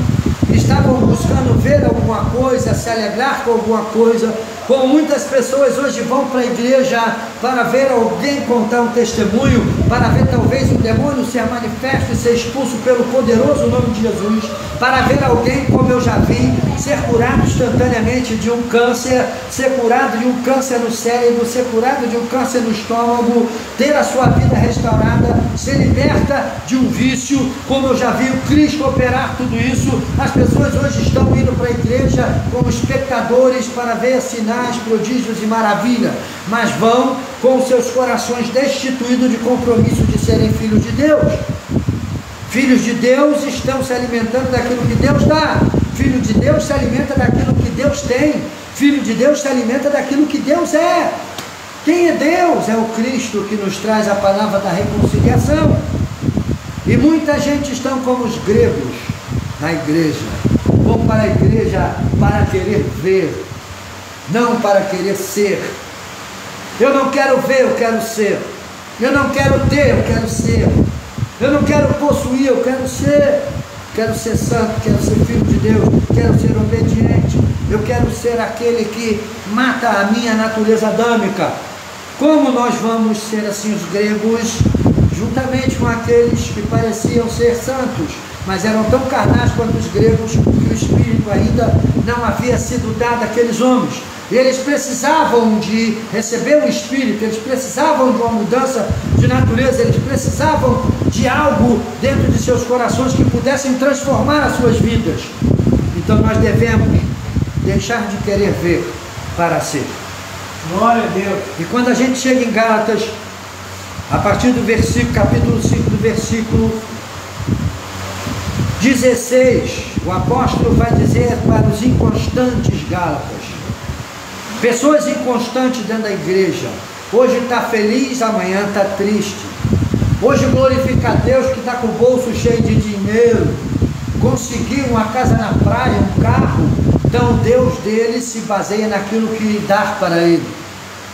Speaker 1: estavam buscando ver alguma coisa, se alegrar com alguma coisa, como muitas pessoas hoje vão para a igreja para ver alguém contar um testemunho, para ver talvez um demônio ser manifesto e ser expulso pelo poderoso nome de Jesus, para ver alguém, como eu já vi, ser curado instantaneamente de um câncer, ser curado de um câncer no cérebro, ser curado de um câncer no estômago, ter a sua vida restaurada, ser liberta de um vício, como eu já vi o Cristo operar tudo isso. As pessoas hoje estão indo para a igreja como espectadores para ver sinais, prodígios e maravilha, mas vão com seus corações destituídos de compromisso de serem filhos de Deus. Filhos de Deus estão se alimentando daquilo que Deus dá. Filho de Deus se alimenta daquilo que Deus tem. Filho de Deus se alimenta daquilo que Deus é. Quem é Deus? É o Cristo que nos traz a palavra da reconciliação. E muita gente estão como os gregos na igreja. Vão para a igreja para querer ver, não para querer ser. Eu não quero ver, eu quero ser. Eu não quero ter, eu quero ser. Eu não quero possuir, eu quero ser. Quero ser santo, quero ser filho de Deus, quero ser obediente. eu quero ser aquele que mata a minha natureza adâmica. Como nós vamos ser assim os gregos, juntamente com aqueles que pareciam ser santos, mas eram tão carnais quanto os gregos, porque o Espírito ainda não havia sido dado àqueles homens. Eles precisavam de receber o Espírito, eles precisavam de uma mudança de natureza, eles precisavam de algo dentro de seus corações que pudessem transformar as suas vidas. Então nós devemos deixar de querer ver para ser.
Speaker 3: Glória a Deus.
Speaker 1: E quando a gente chega em Gálatas, a partir do versículo, capítulo 5, do versículo 16, o apóstolo vai dizer para os inconstantes Gálatas, pessoas inconstantes dentro da igreja, hoje está feliz, amanhã está triste, hoje glorifica a Deus que está com o bolso cheio de dinheiro, conseguiu uma casa na praia, um carro, então o Deus dele se baseia naquilo que dá para ele,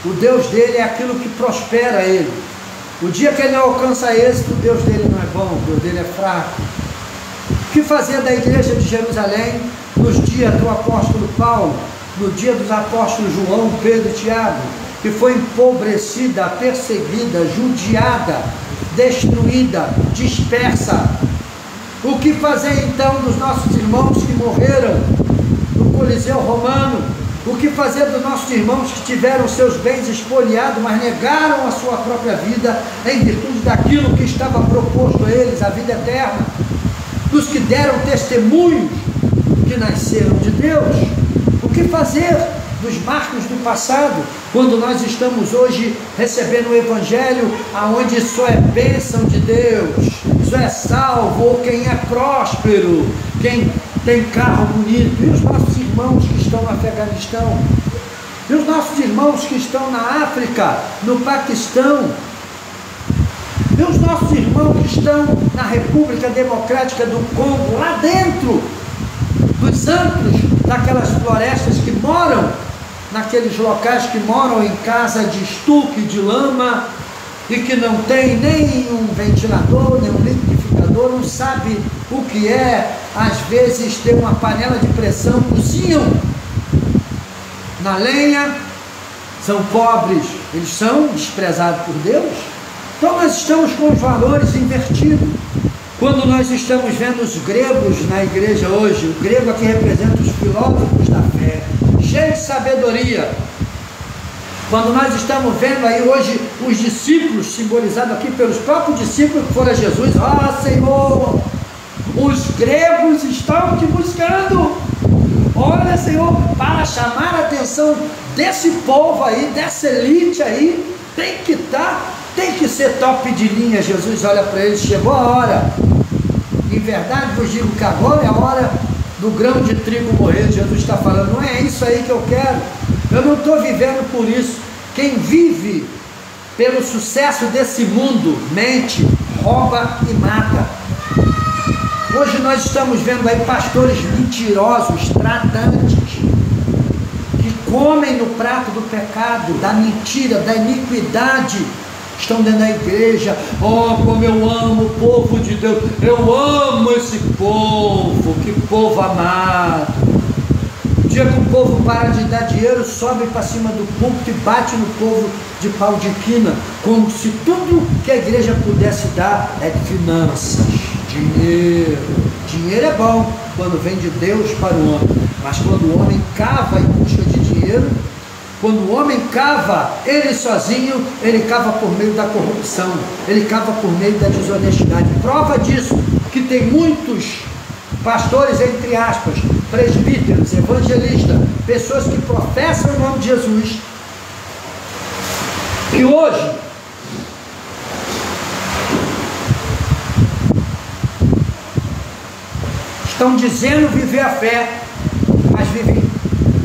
Speaker 1: o Deus dele é aquilo que prospera ele. O dia que ele não alcança êxito, o Deus dele não é bom, o Deus dele é fraco. O que fazer da igreja de Jerusalém nos dias do apóstolo Paulo, no dia dos apóstolos João, Pedro e Tiago, que foi empobrecida, perseguida, judiada, destruída, dispersa? O que fazer então dos nossos irmãos que morreram no Coliseu Romano? O que fazer dos nossos irmãos que tiveram seus bens espoliados, mas negaram a sua própria vida em virtude daquilo que estava proposto a eles, a vida eterna? Dos que deram testemunhos que nasceram de Deus? O que fazer dos marcos do passado, quando nós estamos hoje recebendo o Evangelho, aonde só é bênção de Deus, só é salvo, ou quem é próspero, quem tem carro bonito? E os nossos irmãos que estão no Afeganistão? E os nossos irmãos que estão na África, no Paquistão? E os nossos irmãos que estão na República Democrática do Congo, lá dentro dos antros, daquelas florestas, que moram naqueles locais, que moram em casa de estuque, de lama, e que não tem nem um ventilador, nem um liquidificador, não sabe o que é, às vezes, ter uma panela de pressão, cozinham na lenha, são pobres, eles são desprezados por Deus. Então nós estamos com os valores invertidos. Quando nós estamos vendo os gregos na igreja hoje, o grego aqui representa os filósofos da fé, cheio de sabedoria. Quando nós estamos vendo aí hoje os discípulos, simbolizados aqui pelos próprios discípulos que foram a Jesus, ó Senhor, os gregos estão te buscando, olha Senhor, para chamar a atenção desse povo aí, dessa elite aí, tem que ser top de linha. Jesus olha para eles, chegou a hora, em verdade vos digo que agora é a hora do grão de trigo morrer. Jesus está falando, não é isso aí que eu quero, eu não estou vivendo por isso. Quem vive pelo sucesso desse mundo, mente, rouba e mata. Hoje nós estamos vendo aí pastores mentirosos, tratantes, que comem no prato do pecado, da mentira, da iniquidade, estão dentro da igreja. Oh, como eu amo o povo de Deus, eu amo esse povo, que povo amado. O dia que o povo para de dar dinheiro, sobe para cima do púlpito e bate no povo de pau de quina, como se tudo que a igreja pudesse dar é finanças, dinheiro. Dinheiro é bom quando vem de Deus para o homem, mas quando o homem cava em busca de dinheiro, quando o homem cava ele sozinho, ele cava por meio da corrupção, ele cava por meio da desonestidade. Prova disso que tem muitos pastores, entre aspas, presbíteros, evangelistas, pessoas que professam o nome de Jesus, que hoje estão dizendo viver a fé, mas vivem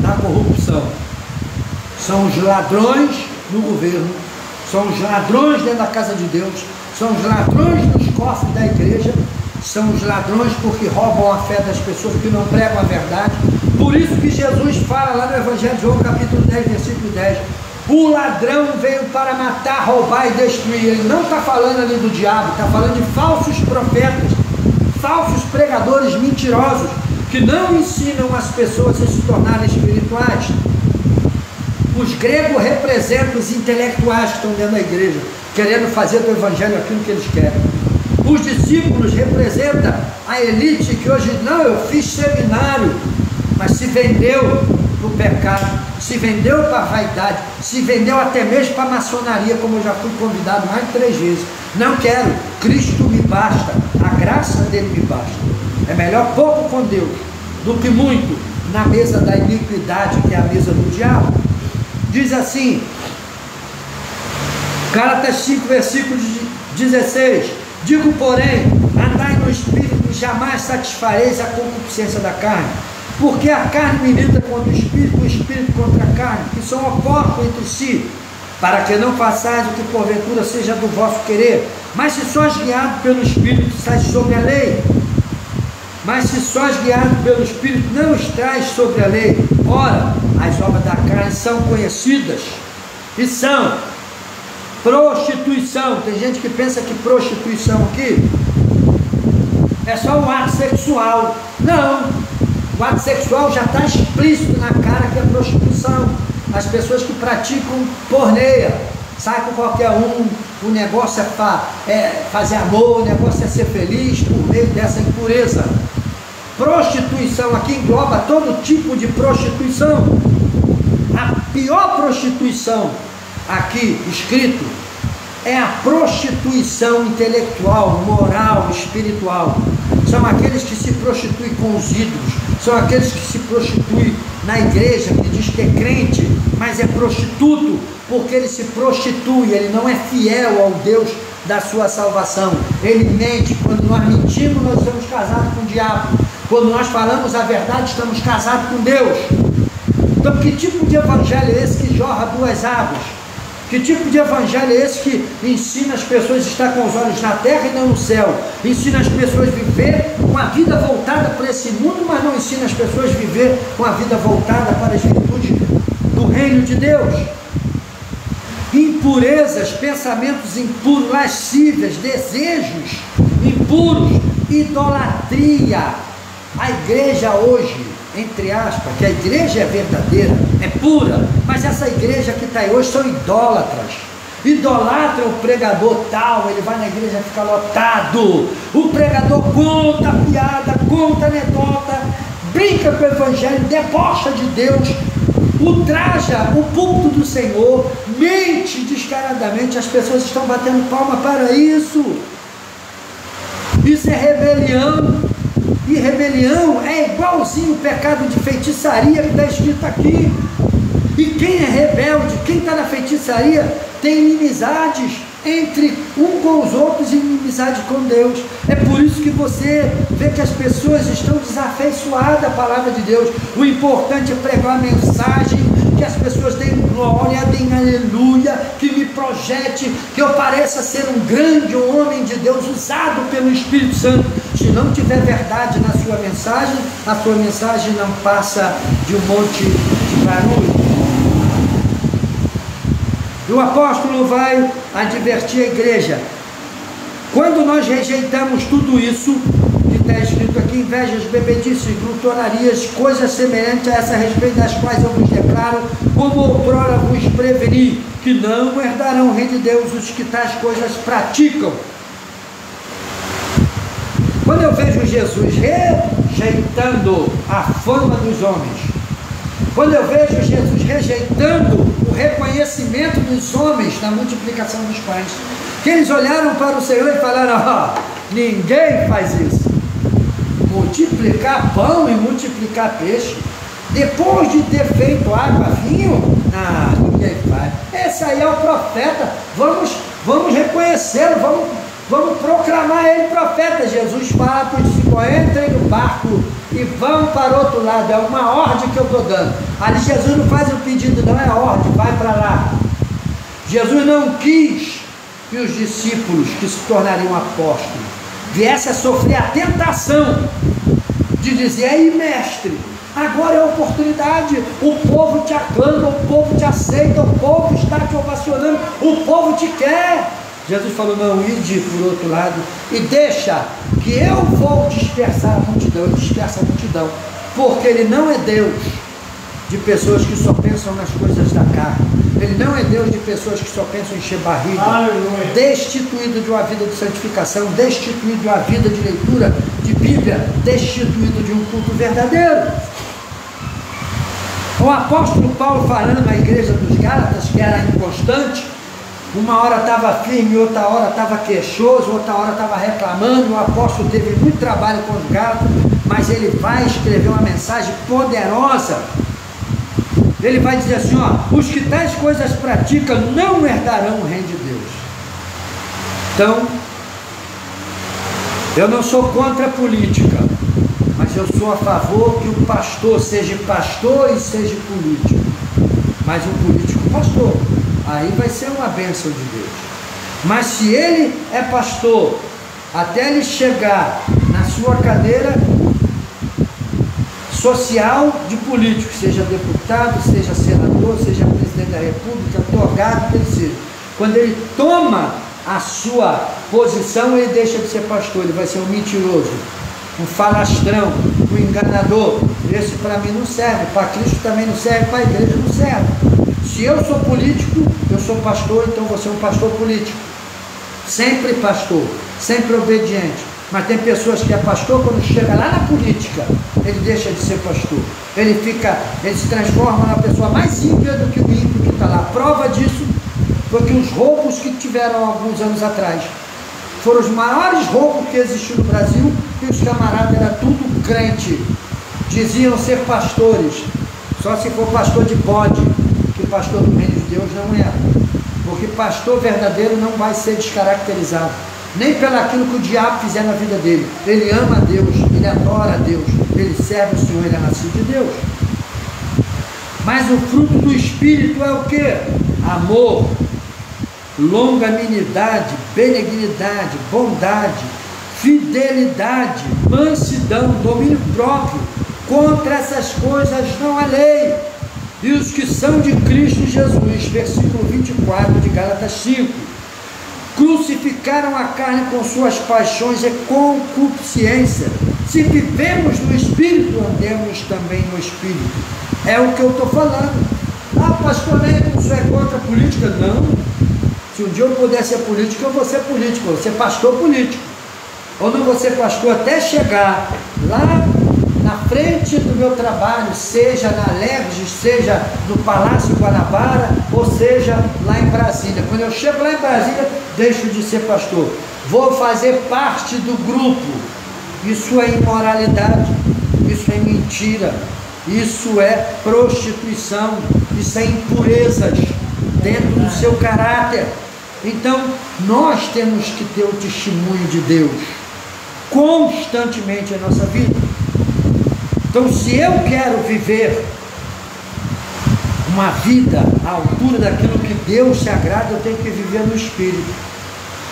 Speaker 1: na corrupção. São os ladrões no governo, são os ladrões dentro da casa de Deus, são os ladrões nos cofres da igreja, são os ladrões porque roubam a fé das pessoas, que não pregam a verdade. Por isso que Jesus fala lá no Evangelho de João, capítulo 10, versículo 10, o ladrão veio para matar, roubar e destruir. Ele não está falando ali do diabo, está falando de falsos profetas, falsos pregadores mentirosos, que não ensinam as pessoas a se tornarem espirituais. Os gregos representam os intelectuais que estão dentro da igreja, querendo fazer do evangelho aquilo que eles querem. Os discípulos representam a elite que hoje, não, eu fiz seminário, mas se vendeu para o pecado, se vendeu para a vaidade, se vendeu até mesmo para a maçonaria, como eu já fui convidado mais de 3 vezes. Não quero, Cristo me basta, a graça dele me basta. É melhor pouco com Deus do que muito na mesa da iniquidade, que é a mesa do diabo. Diz assim, Gálatas 5, versículo 16: digo, porém, andai no Espírito e jamais satisfareis a concupiscência da carne, porque a carne milita contra o Espírito contra a carne, que são opostos entre si, para que não façais o que porventura seja do vosso querer. Mas se sois guiados pelo Espírito, estáis sobre a lei. Mas se sois guiados pelo Espírito, não estáis sobre a lei. Ora, as obras da carne são conhecidas, e são prostituição. Tem gente que pensa que prostituição aqui é só um ato sexual. Não, o ato sexual já está explícito na cara que é prostituição. As pessoas que praticam porneia, sai com qualquer um, o negócio é fazer amor, o negócio é ser feliz por meio dessa impureza. Prostituição aqui engloba todo tipo de prostituição. A pior prostituição aqui escrito é a prostituição intelectual, moral, espiritual. São aqueles que se prostituem com os ídolos, são aqueles que se prostituem na igreja, que diz que é crente, mas é prostituto, porque ele se prostitui, ele não é fiel ao Deus da sua salvação. Ele mente. Quando nós mentimos, nós estamos casados com o diabo. Quando nós falamos a verdade, estamos casados com Deus. Então, que tipo de evangelho é esse que jorra 2 águas? Que tipo de evangelho é esse que ensina as pessoas a estar com os olhos na terra e não no céu? Ensina as pessoas a viver com a vida voltada para esse mundo, mas não ensina as pessoas a viver com a vida voltada para as virtudes do reino de Deus. Impurezas, pensamentos impuros, lascívias, desejos impuros, idolatria. A igreja hoje, entre aspas, que a igreja é verdadeira, é pura, mas essa igreja que está aí hoje são idólatras. Idolatra o pregador tal, ele vai na igreja e fica lotado. O pregador conta piada, conta anedota, brinca com o evangelho, debocha de Deus, ultraja o púlpito do Senhor, mente descaradamente. As pessoas estão batendo palma para isso. Isso é rebelião. E rebelião é igualzinho o pecado de feitiçaria que está escrito aqui. E quem é rebelde, quem está na feitiçaria, tem inimizades entre um com os outros e inimizade com Deus. É por isso que você vê que as pessoas estão desafeiçoadas à palavra de Deus. O importante é pregar a mensagem, que as pessoas deem glória, deem aleluia, que me projete, que eu pareça ser um grande homem de Deus usado pelo Espírito Santo. Se não tiver verdade na sua mensagem, a sua mensagem não passa de um monte de barulho. E o apóstolo vai advertir a igreja. Quando nós rejeitamos tudo isso que está escrito aqui, invejas, bebedices, glutonarias, coisas semelhantes a essa, a respeito das quais eu vos declaro, como outrora vos preveni, que não herdarão o reino de Deus os que tais coisas praticam. Quando eu vejo Jesus rejeitando a fama dos homens, quando eu vejo Jesus rejeitando o reconhecimento dos homens na multiplicação dos pães, que eles olharam para o Senhor e falaram: ninguém faz isso, multiplicar pão e multiplicar peixe, depois de ter feito água, vinho, ninguém faz. Esse aí é o profeta, vamos reconhecê-lo, vamos proclamar ele profeta. Jesus fala para os discípulos: entrem no barco e vão para o outro lado, é uma ordem que eu estou dando. Ali Jesus não faz o pedido, não, é a ordem, vai para lá. Jesus não quis que os discípulos que se tornariam apóstolos viessem a sofrer a tentação de dizer: aí mestre, agora é a oportunidade, o povo te aclama, o povo te aceita, o povo está te ovacionando, o povo te quer. Jesus falou, não, ide por outro lado e deixa que eu vou dispersar a multidão. Ele dispersa a multidão, porque Ele não é Deus de pessoas que só pensam nas coisas da carne. Ele não é Deus de pessoas que só pensam em encher barriga. Aleluia. Destituído de uma vida de santificação, destituído de uma vida de leitura de Bíblia, destituído de um culto verdadeiro. O apóstolo Paulo falando na igreja dos Gálatas, que era inconstante, uma hora estava firme, outra hora estava queixoso, outra hora estava reclamando. O apóstolo teve muito trabalho com os Gálatas, mas ele vai escrever uma mensagem poderosa. Ele vai dizer assim, ó, os que tais coisas praticam não herdarão o reino de Deus. Então, eu não sou contra a política, mas eu sou a favor que o pastor seja pastor e seja político. Mas um político pastor, aí vai ser uma bênção de Deus. Mas se ele é pastor, até ele chegar na sua cadeira social de político, seja deputado, seja senador, seja presidente da república, togado que ele seja, quando ele toma a sua posição, ele deixa de ser pastor, ele vai ser um mentiroso, um falastrão, um enganador. Esse para mim não serve, para Cristo também não serve, para a igreja não serve. Se eu sou político, eu sou pastor, então você é um pastor político, sempre pastor, sempre obediente. Mas tem pessoas que é pastor, quando chega lá na política, ele deixa de ser pastor. Ele se transforma na pessoa mais ímpia do que o ímpio que está lá. A prova disso foi que os roubos que tiveram alguns anos atrás foram os maiores roubos que existiu no Brasil, e os camaradas eram tudo crente. Diziam ser pastores, só se for pastor de bode, que pastor do reino de Deus não é. Porque pastor verdadeiro não vai ser descaracterizado, nem pelo aquilo que o diabo fizer na vida dele. Ele ama a Deus, ele adora a Deus, ele serve o Senhor, ele é nascido de Deus. Mas o fruto do Espírito é o que? Amor, longanimidade, benignidade, bondade, fidelidade, mansidão, domínio próprio. Contra essas coisas não há lei. E os que são de Cristo Jesus, versículo 24 de Gálatas 5, crucificaram a carne com suas paixões e concupiscência. Se vivemos no Espírito, andemos também no Espírito. É o que eu estou falando. Ah, pastor Neto, isso é contra a política? Não. Se um dia eu puder ser político, eu vou ser político, eu vou ser pastor político. Ou não vou ser pastor até chegar lá na frente do meu trabalho, seja na Lerges, seja no Palácio Guanabara, ou seja lá em Brasília. Quando eu chego lá em Brasília, deixo de ser pastor. Vou fazer parte do grupo. Isso é imoralidade, isso é mentira, isso é prostituição, isso é impurezas dentro do seu caráter. Então, nós temos que ter o testemunho de Deus constantemente em nossa vida. Então, se eu quero viver uma vida à altura daquilo que Deus se agrada, eu tenho que viver no Espírito.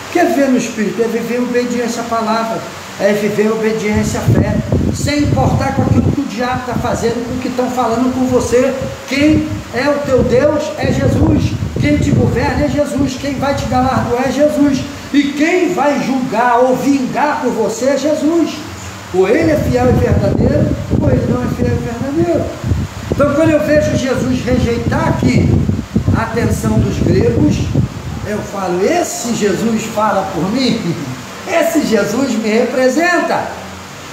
Speaker 1: O que é viver no Espírito? É viver obediência à palavra, é viver obediência à fé, sem importar com aquilo que o diabo está fazendo, com o que estão falando com você. Quem é o teu Deus é Jesus, quem te governa é Jesus, quem vai te galardoar é Jesus, e quem vai julgar ou vingar por você é Jesus. Ou ele é fiel e verdadeiro, ou ele não é fiel e verdadeiro. Então, quando eu vejo Jesus rejeitar aqui a atenção dos gregos, eu falo, esse Jesus fala por mim, esse Jesus me representa.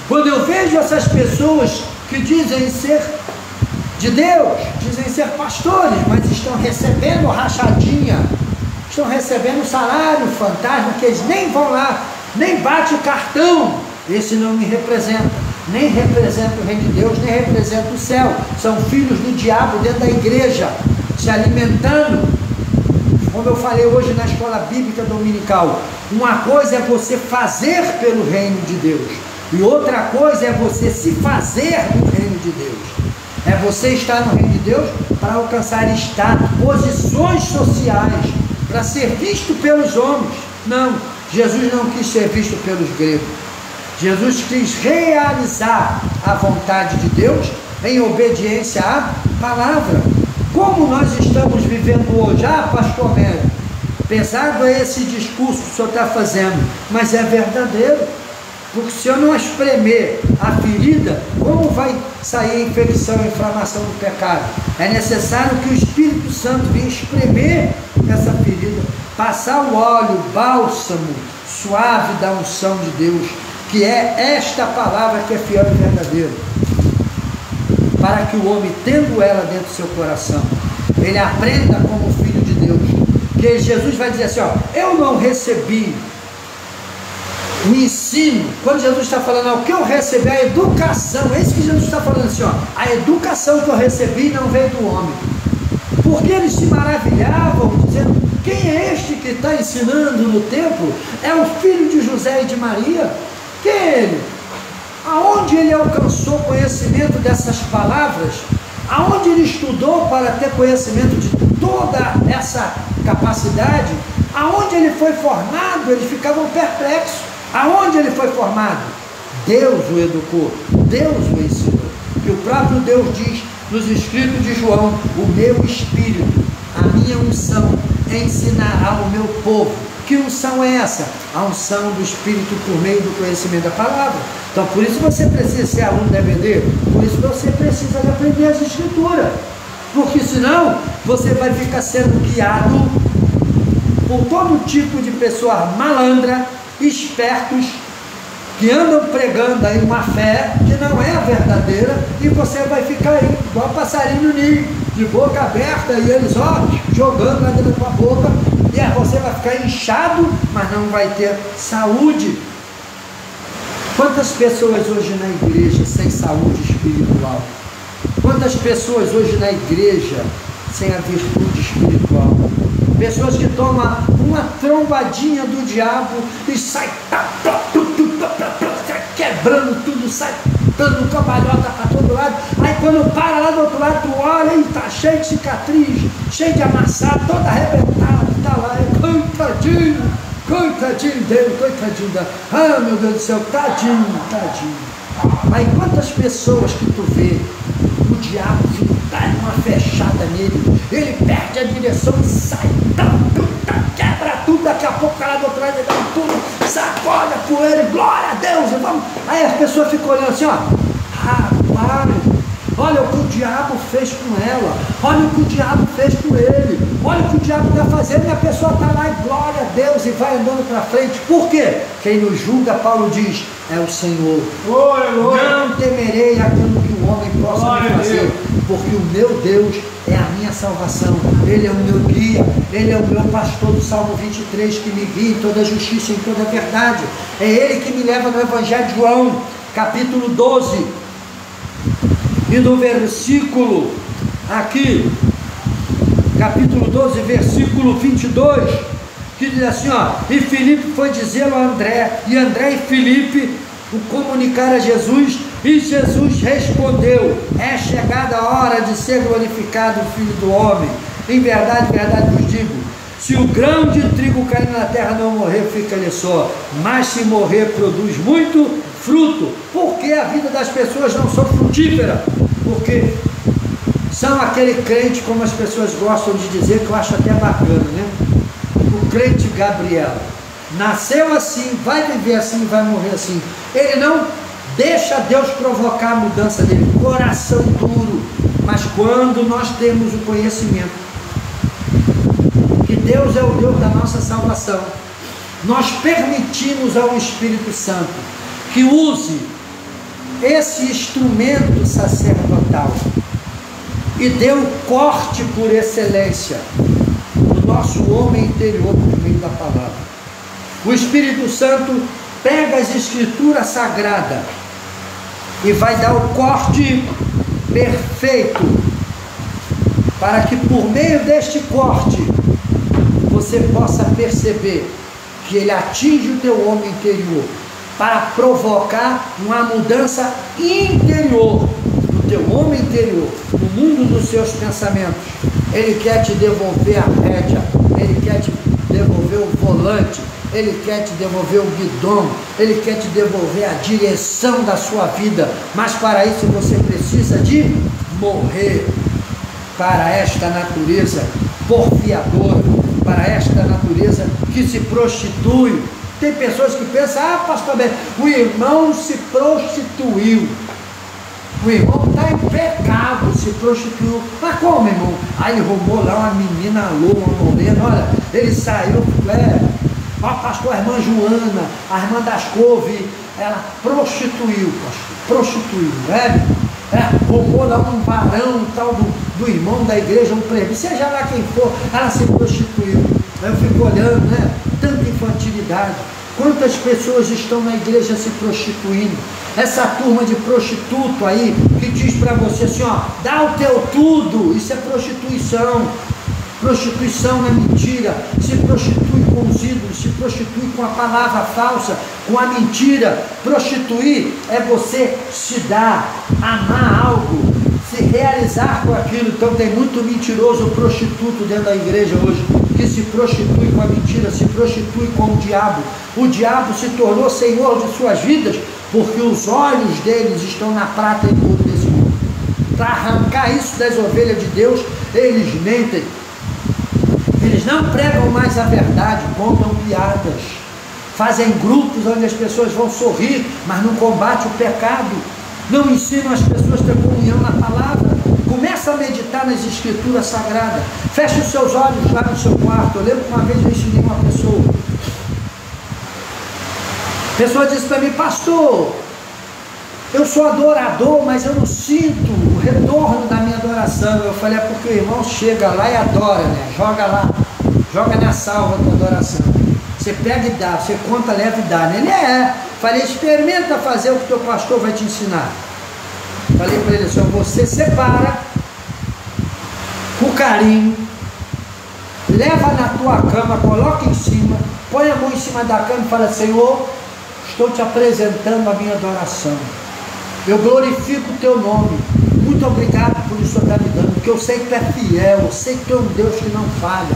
Speaker 1: Quando eu vejo essas pessoas que dizem ser de Deus, dizem ser pastores, mas estão recebendo rachadinha, estão recebendo salário fantasma, que eles nem vão lá, nem bate o cartão, esse não me representa, nem representa o reino de Deus, nem representa o céu. São filhos do diabo dentro da igreja, se alimentando. Como eu falei hoje na escola bíblica dominical, uma coisa é você fazer pelo reino de Deus, e outra coisa é você se fazer no reino de Deus. É você estar no reino de Deus para alcançar status, posições sociais, para ser visto pelos homens. Não, Jesus não quis ser visto pelos gregos. Jesus quis realizar a vontade de Deus em obediência à palavra. Como nós estamos vivendo hoje? Ah, pastor Médio, Pesado é esse discurso que o senhor está fazendo, mas é verdadeiro. Porque se eu não espremer a ferida, como vai sair a infecção, a inflamação do pecado? É necessário que o Espírito Santo venha espremer essa ferida, passar o óleo, o bálsamo suave da unção de Deus, que é esta palavra que é fiel e verdadeira, para que o homem, tendo ela dentro do seu coração, ele aprenda como filho de Deus, que Jesus vai dizer assim, ó, eu não recebi o ensino. Quando Jesus está falando, o que eu recebi, a educação, é isso que Jesus está falando assim, ó, a educação que eu recebi não veio do homem, porque eles se maravilhavam, dizendo, quem é este que está ensinando no templo? É o filho de José e de Maria. Quem é ele? Aonde ele alcançou conhecimento dessas palavras? Aonde ele estudou para ter conhecimento de toda essa capacidade? Aonde ele foi formado? Eles ficavam perplexos. Aonde ele foi formado? Deus o educou, Deus o ensinou. Que o próprio Deus diz nos escritos de João, o meu Espírito, a minha unção, ensinará ao meu povo. Que unção é essa? A unção do Espírito por meio do conhecimento da palavra. Então por isso você precisa ser aluno da EBD, por isso você precisa de aprender as escrituras, porque senão você vai ficar sendo guiado por todo tipo de pessoa malandra, espertos, que andam pregando aí uma fé que não é a verdadeira, e você vai ficar aí igual passarinho no ninho, de boca aberta, e eles ó, jogando lá dentro da tua boca, e aí você vai ficar inchado, mas não vai ter saúde. Quantas pessoas hoje na igreja sem saúde espiritual? Quantas pessoas hoje na igreja sem a virtude espiritual? Pessoas que tomam uma trombadinha do diabo e sai quebrando tudo, sai dando cambalhota para todo lado. Aí quando para lá do outro lado, tu olha e está cheio de cicatriz, cheio de amassado, toda arrebentada, está lá, coitadinho, coitadinho dele, coitadinho da... Ah, meu Deus do céu, tadinho, tadinho. Aí quantas pessoas que tu vê, o diabo dá uma fechada nele, ele perde a direção e sai, quebra tudo, daqui a pouco o cara do outro lado, ele dá tudo, sacode a poeira, glória a Deus, e vamos. Aí as pessoas ficam olhando assim, ó, rapaz, olha o que o diabo fez com ela, olha o que o diabo fez com ele, olha o que o diabo está fazendo, e a pessoa está lá e glória a Deus, e vai andando para frente. Por quê? Quem nos julga, Paulo diz, é o Senhor. Não temerei aquilo que o homem possa me fazer, porque o meu Deus é a minha salvação, Ele é o meu guia, Ele é o meu pastor, do Salmo 23, que me guia em toda justiça, em toda verdade. É Ele que me leva no Evangelho de João, capítulo 12, e no versículo, aqui, capítulo 12, versículo 22, que diz assim, ó, e Filipe foi dizê-lo a André, e André e Filipe o comunicaram a Jesus, e Jesus respondeu, é chegada a hora de ser glorificado o Filho do Homem. Em verdade vos digo, se o grão de trigo cair na terra não morrer, fica-lhe só, mas se morrer, produz muito fruto. Porque a vida das pessoas não são frutífera? Porque são aquele crente, como as pessoas gostam de dizer, que eu acho até bacana, né? O crente Gabriel, nasceu assim, vai viver assim, vai morrer assim. Ele não deixa Deus provocar a mudança dele, coração duro. Mas quando nós temos o conhecimento que Deus é o Deus da nossa salvação, nós permitimos ao Espírito Santo que use esse instrumento sacerdotal e dê um corte por excelência no nosso homem interior por meio da palavra. O Espírito Santo pega as escrituras sagradas e vai dar o corte perfeito, para que por meio deste corte você possa perceber que ele atinge o teu homem interior, para provocar uma mudança interior no teu homem interior, no mundo dos seus pensamentos. Ele quer te devolver a rédea, ele quer te devolver o volante, ele quer te devolver o guidão, ele quer te devolver a direção da sua vida, mas para isso você precisa de morrer para esta natureza porfiadora, para esta natureza que se prostitui. Tem pessoas que pensam, pastor Beto, o irmão se prostituiu. O irmão está em pecado, se prostituiu. Mas como, irmão? Aí ele roubou lá uma menina louca, uma morena, olha, ele saiu, pastor, a irmã Joana, a irmã das couves, ela prostituiu, pastor, prostituiu, roubou lá um varão, tal do irmão da igreja, um presbítero, seja lá quem for, ela se prostituiu. Aí eu fico olhando, tanta infantilidade. Quantas pessoas estão na igreja se prostituindo? Essa turma de prostituto aí, que diz para você assim, dá o teu tudo, isso é prostituição. Prostituição é mentira, se prostitui com os ídolos, se prostitui com a palavra falsa, com a mentira. Prostituir é você se dar, amar algo, se realizar com aquilo. Então tem muito mentiroso prostituto dentro da igreja hoje, que se prostitui com a mentira, se prostitui com o diabo. O diabo se tornou senhor de suas vidas, porque os olhos deles estão na prata e ouro desse mundo. Para arrancar isso das ovelhas de Deus, eles mentem. Eles não pregam mais a verdade, contam piadas, fazem grupos onde as pessoas vão sorrir, mas não combate o pecado, não ensinam as pessoas a ter comunhão na palavra. Começa a meditar nas escrituras sagradas, feche os seus olhos lá no seu quarto. Eu lembro que uma vez eu ensinei uma pessoa, a pessoa disse para mim, pastor, eu sou adorador, mas eu não sinto o retorno da minha adoração. Eu falei, é porque o irmão chega lá e adora, joga lá, joga na salva da adoração. Você pega e dá, você conta, leva e dá, Ele falei, experimenta fazer o que o teu pastor vai te ensinar. Falei para ele assim, você separa com carinho, leva na tua cama, coloca em cima, põe a mão em cima da cama e fala, Senhor, estou te apresentando a minha adoração. Eu glorifico o teu nome. Muito obrigado por isso que o Senhor está me dando, porque eu sei que tu é fiel, eu sei que tu é um Deus que não falha.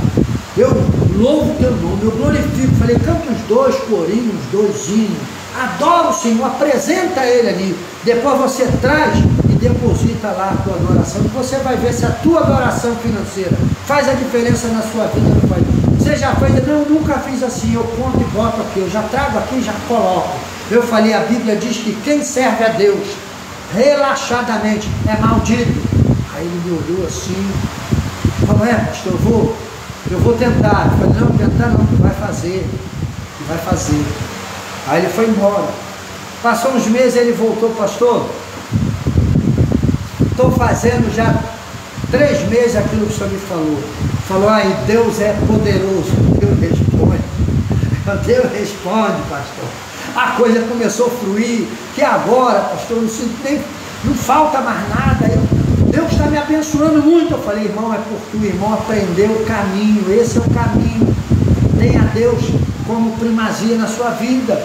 Speaker 1: Eu louvo o teu nome, eu glorifico. Falei, canta uns 2 corinhos, 2 hinos, adora o Senhor, apresenta Ele ali. Depois você traz e deposita lá a tua adoração, e você vai ver se a tua adoração financeira faz a diferença na sua vida. Não vai. Você já fez? Não, eu nunca fiz assim, eu conto e boto aqui, eu já trago aqui e já coloco. Eu falei, a Bíblia diz que quem serve a Deus relaxadamente é maldito. Aí ele me olhou assim, falou, pastor, eu vou tentar. Eu falei, não, tentar não, tu vai fazer, tu vai fazer. Aí ele foi embora. Passou uns meses, ele voltou, pastor, estou fazendo já 3 meses aquilo que o senhor me falou. Falou, Deus é poderoso. Deus responde, pastor. A coisa começou a fluir, que agora, pastor, não sinto nem, não falta mais nada. Deus está me abençoando muito. Eu falei, irmão, é porque o irmão aprendeu o caminho, esse é o caminho. Tenha Deus como primazia na sua vida.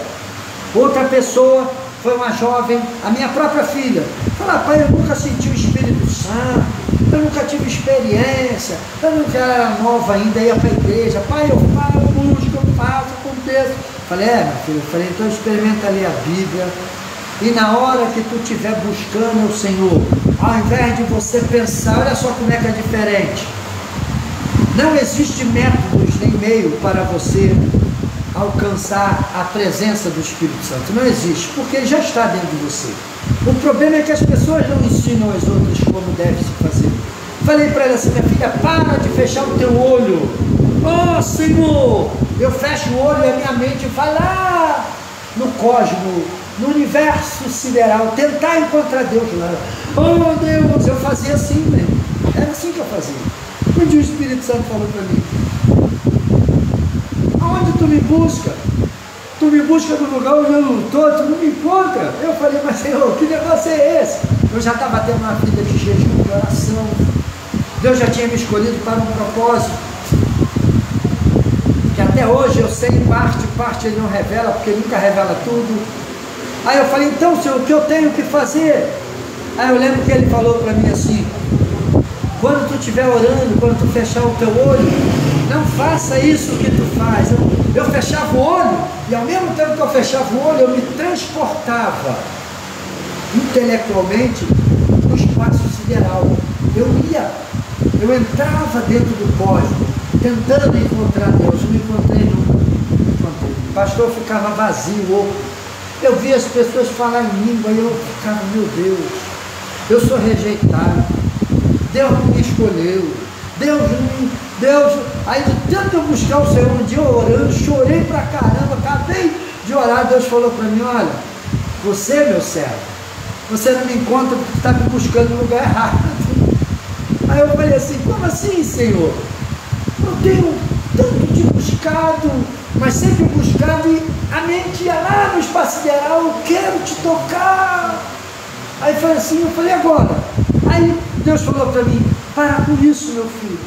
Speaker 1: Outra pessoa foi uma jovem, a minha própria filha. Falou, pai, eu nunca senti o Espírito Santo, eu nunca tive experiência, eu nunca era nova ainda, ia para a igreja. Pai, eu falo, eu busco, eu faço, aconteço. Falei, minha filha, então experimenta ler a Bíblia, e na hora que tu estiver buscando o Senhor, ao invés de você pensar, olha só como é que é diferente. Não existe métodos nem meio para você alcançar a presença do Espírito Santo. Não existe, porque ele já está dentro de você. O problema é que as pessoas não ensinam as outras como deve se fazer. Falei para ela assim, minha filha, para de fechar o teu olho. Oh Senhor, eu fecho o olho e a minha mente vai lá no cosmos, no universo sideral, tentar encontrar Deus lá. Oh Deus, eu fazia assim mesmo. Era assim que eu fazia. Um dia o Espírito Santo falou para mim, aonde tu me busca? Tu me busca no lugar onde eu não estou, tu não me encontra. Eu falei, mas Senhor, que negócio é esse? Eu já estava tendo uma vida de jejum, de oração. Deus já tinha me escolhido para um propósito, que até hoje eu sei parte ele não revela, porque ele nunca revela tudo. Aí eu falei, então Senhor, o que eu tenho que fazer? Aí eu lembro que ele falou para mim assim, quando tu estiver orando, quando tu fechar o teu olho, não faça isso que tu faz. Eu fechava o olho, e ao mesmo tempo que eu fechava o olho, eu me transportava intelectualmente no espaço sideral. Eu entrava dentro do cosmos, tentando encontrar Deus, não encontrei nunca. O pastor ficava vazio, oco. Eu via as pessoas falar em língua e eu ficava, meu Deus, eu sou rejeitado, Deus não me escolheu, Deus, aí de tanto eu buscar o Senhor, um dia eu orando, chorei pra caramba, acabei de orar, Deus falou para mim, olha, você, meu servo, você não me encontra porque está me buscando no lugar errado. Aí eu falei assim, como assim, Senhor? Eu tenho tanto te buscado, mas sempre buscado, e a mente ia lá no espaço sideral, eu quero te tocar. Aí foi assim, eu falei, agora? Aí Deus falou para mim, para com isso, meu filho,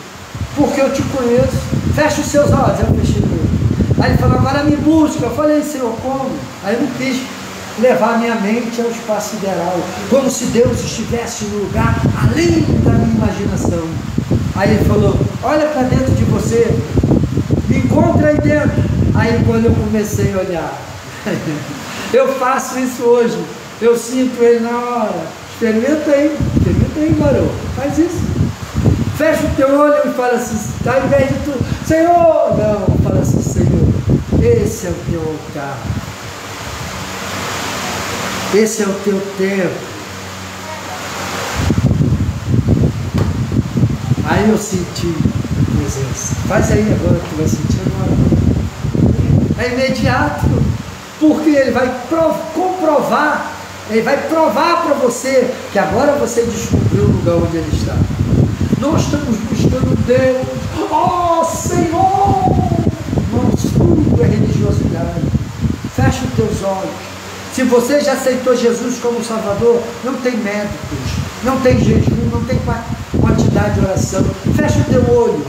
Speaker 1: porque eu te conheço, fecha os seus olhos. Eu fechei o. Aí ele falou, agora me busca. Eu falei, Senhor, como? Aí eu não quis levar minha mente ao espaço sideral, como se Deus estivesse no lugar além da minha imaginação. Aí ele falou, olha para dentro de você, me encontra aí dentro. Aí quando eu comecei a olhar, eu faço isso hoje, eu sinto ele na hora. Experimenta aí, garoto, faz isso. Fecha o teu olho e fala assim, ao invés de tu, Senhor, não, fala assim, Senhor, esse é o teu altar, esse é o teu tempo. Aí eu senti a presença. Faz aí agora que tu vai sentir agora. É imediato, porque ele vai comprovar, ele vai provar para você que agora você descobriu o lugar onde ele está. Nós estamos buscando Deus, oh Senhor! Irmãos, tudo é religiosidade. Fecha os teus olhos. Se você já aceitou Jesus como Salvador, não tem médicos, não tem jejum, não tem quantidade de oração. Fecha o teu olho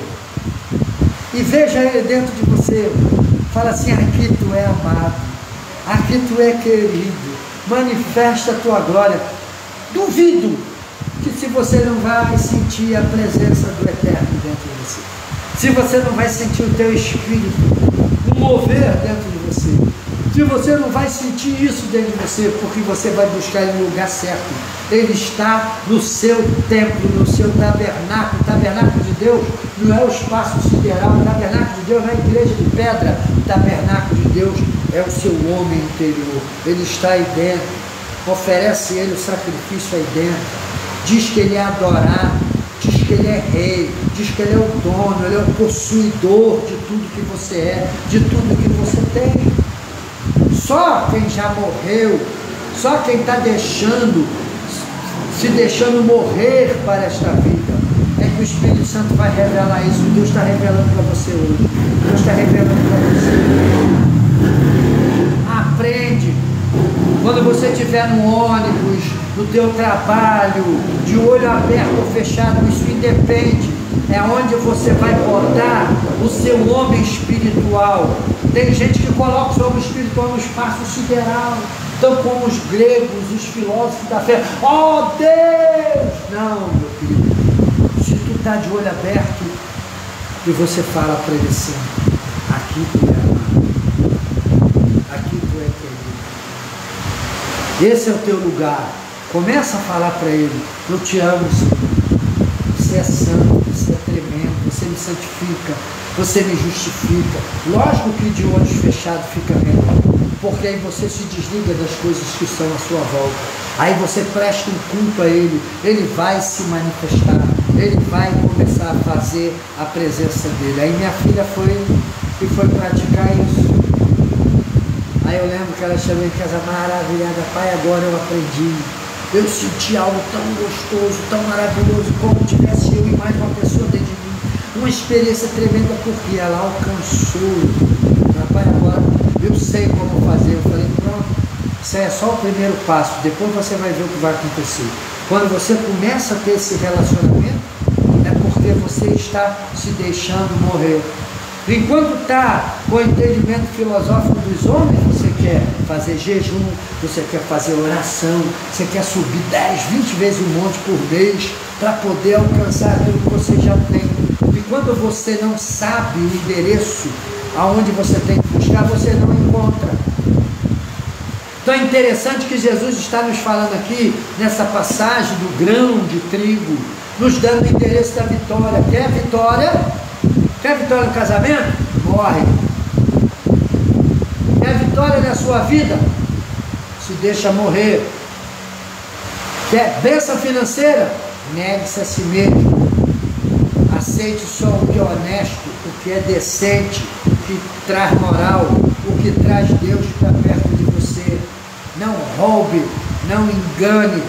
Speaker 1: e veja ele dentro de você. Fala assim, aqui tu é amado, aqui tu é querido, manifesta a tua glória. Duvido que se você não vai sentir a presença do Eterno dentro de você, se você não vai sentir o teu espírito, o mover dentro de você, se você não vai sentir isso dentro de você, porque você vai buscar ele no lugar certo. Ele está no seu templo, no seu tabernáculo. O tabernáculo de Deus não é o espaço sideral, o tabernáculo de Deus não é a igreja de pedra, o tabernáculo de Deus é o seu homem interior. Ele está aí dentro, oferece ele o sacrifício aí dentro, diz que ele é adorado, diz que ele é rei, diz que ele é o dono, ele é o possuidor de tudo que você é, de tudo que você tem. Só quem já morreu, só quem está se deixando morrer para esta vida, é que o Espírito Santo vai revelar isso. Deus está revelando para você hoje. Deus está revelando para você. Aprende. Quando você estiver no ônibus, no teu trabalho, de olho aberto ou fechado, isso independe. É onde você vai botar o seu homem espiritual. Tem gente que coloca o seu homem espiritual no espaço sideral. Então, como os gregos, os filósofos da fé, oh Deus! Não, meu querido. Se tu está de olho aberto e você fala para ele assim, aqui tu é amado, aqui tu é querido. Esse é o teu lugar. Começa a falar para ele, eu te amo, Senhor. Você é santo, você é tremendo, você me santifica, você me justifica. Lógico que de olhos fechados fica melhor, porque aí você se desliga das coisas que estão à sua volta. Aí você presta um culto a ele vai se manifestar, ele vai começar a fazer a presença dele. Aí minha filha foi praticar isso. Aí eu lembro que ela chegou em casa maravilhada, pai, agora eu aprendi. Eu senti algo tão gostoso, tão maravilhoso, como tivesse eu e mais uma pessoa dentro de mim. Uma experiência tremenda, porque ela alcançou. Rapaz, agora eu sei como fazer. Eu falei, pronto, isso aí é só o primeiro passo, depois você vai ver o que vai acontecer. Quando você começa a ter esse relacionamento, é porque você está se deixando morrer. Enquanto está com o entendimento filosófico dos homens, você quer fazer jejum, você quer fazer oração, você quer subir 10, 20 vezes o monte por mês para poder alcançar aquilo que você já tem. E quando você não sabe o endereço aonde você tem que buscar, você não encontra. Então é interessante que Jesus está nos falando aqui, nessa passagem do grão de trigo, nos dando o endereço da vitória. Quer a vitória? Quer vitória no casamento? Morre. Quer vitória na sua vida? Se deixa morrer. Quer bênção financeira? Negue-se a si mesmo. Aceite só o que é honesto, o que é decente, o que traz moral, o que traz Deus para perto de você. Não roube, não engane.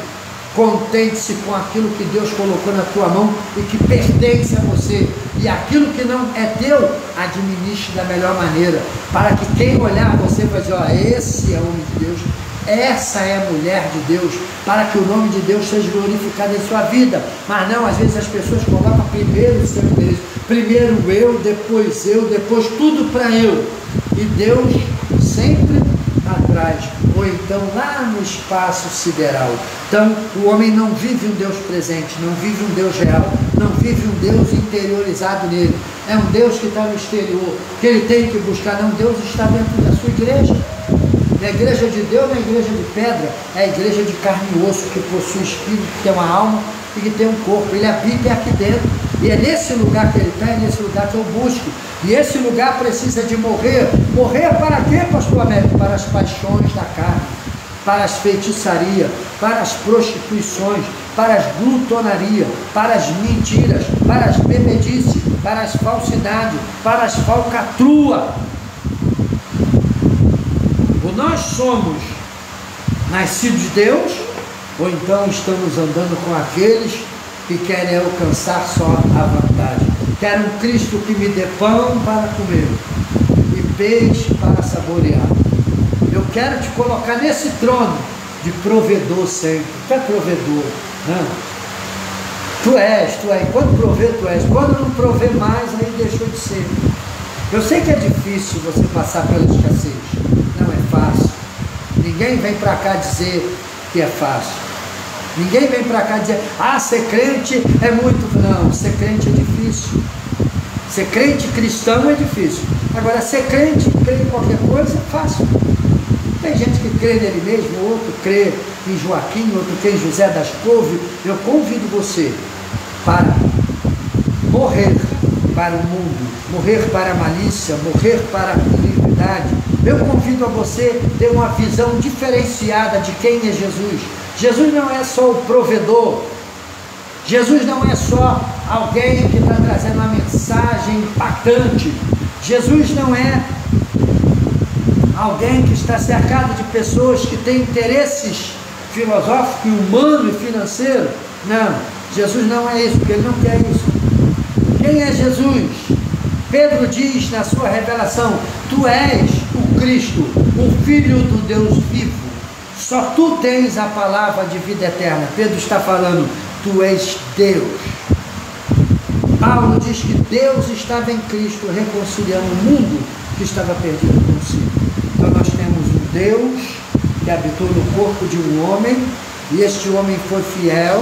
Speaker 1: Contente-se com aquilo que Deus colocou na tua mão e que pertence a você. E aquilo que não é teu, administre da melhor maneira, para que quem olhar você vai dizer, ó, esse é o homem de Deus, essa é a mulher de Deus, para que o nome de Deus seja glorificado em sua vida. Mas não, às vezes as pessoas colocam primeiro o seu interesse, primeiro eu, depois tudo para eu, e Deus sempre atrás, ou então lá no espaço sideral. Então o homem não vive um Deus presente, não vive um Deus real, não vive um Deus interiorizado nele. É um Deus que está no exterior, que ele tem que buscar. Não, Deus está dentro da sua igreja. A igreja de Deus não é a igreja de pedra, é a igreja de carne e osso, que possui espírito, que tem uma alma e que tem um corpo. Ele habita aqui dentro, e é nesse lugar que ele está, é nesse lugar que eu busco. E esse lugar precisa de morrer. Morrer para quê, pastor Américo? Para as paixões da carne, para as feitiçarias, para as prostituições, para as glutonarias, para as mentiras, para as bebedices, para as falsidades, para as falcatruas. Ou nós somos nascidos de Deus, ou então estamos andando com aqueles que querem alcançar só a vantagem. Quero um Cristo que me dê pão para comer e peixe para saborear. Eu quero te colocar nesse trono de provedor sempre. Tu é provedor, né? Tu és. Quando prover, tu és. Quando não prover mais, aí deixou de ser. Eu sei que é difícil você passar pela escassez. Não é fácil. Ninguém vem para cá dizer que é fácil. Ninguém vem para cá dizer, ser crente é muito. Não, ser crente é difícil. Ser crente cristão é difícil. Agora, ser crente, crer em qualquer coisa, é fácil. Tem gente que crê nele mesmo, outro crê em Joaquim, outro crê em José das Couves. Eu convido você para morrer para o mundo, morrer para a malícia, morrer para a iniquidade. Eu convido a você ter uma visão diferenciada de quem é Jesus. Jesus não é só o provedor. Jesus não é só alguém que está trazendo uma mensagem impactante. Jesus não é alguém que está cercado de pessoas que têm interesses filosóficos, humanos e financeiros. Não, Jesus não é isso, porque ele não quer isso. Quem é Jesus? Pedro diz na sua revelação, tu és o Cristo, o Filho do Deus vivo. Só tu tens a palavra de vida eterna. Pedro está falando, tu és Deus. Paulo diz que Deus estava em Cristo reconciliando o mundo que estava perdido consigo. Então nós temos um Deus que habitou no corpo de um homem, e este homem foi fiel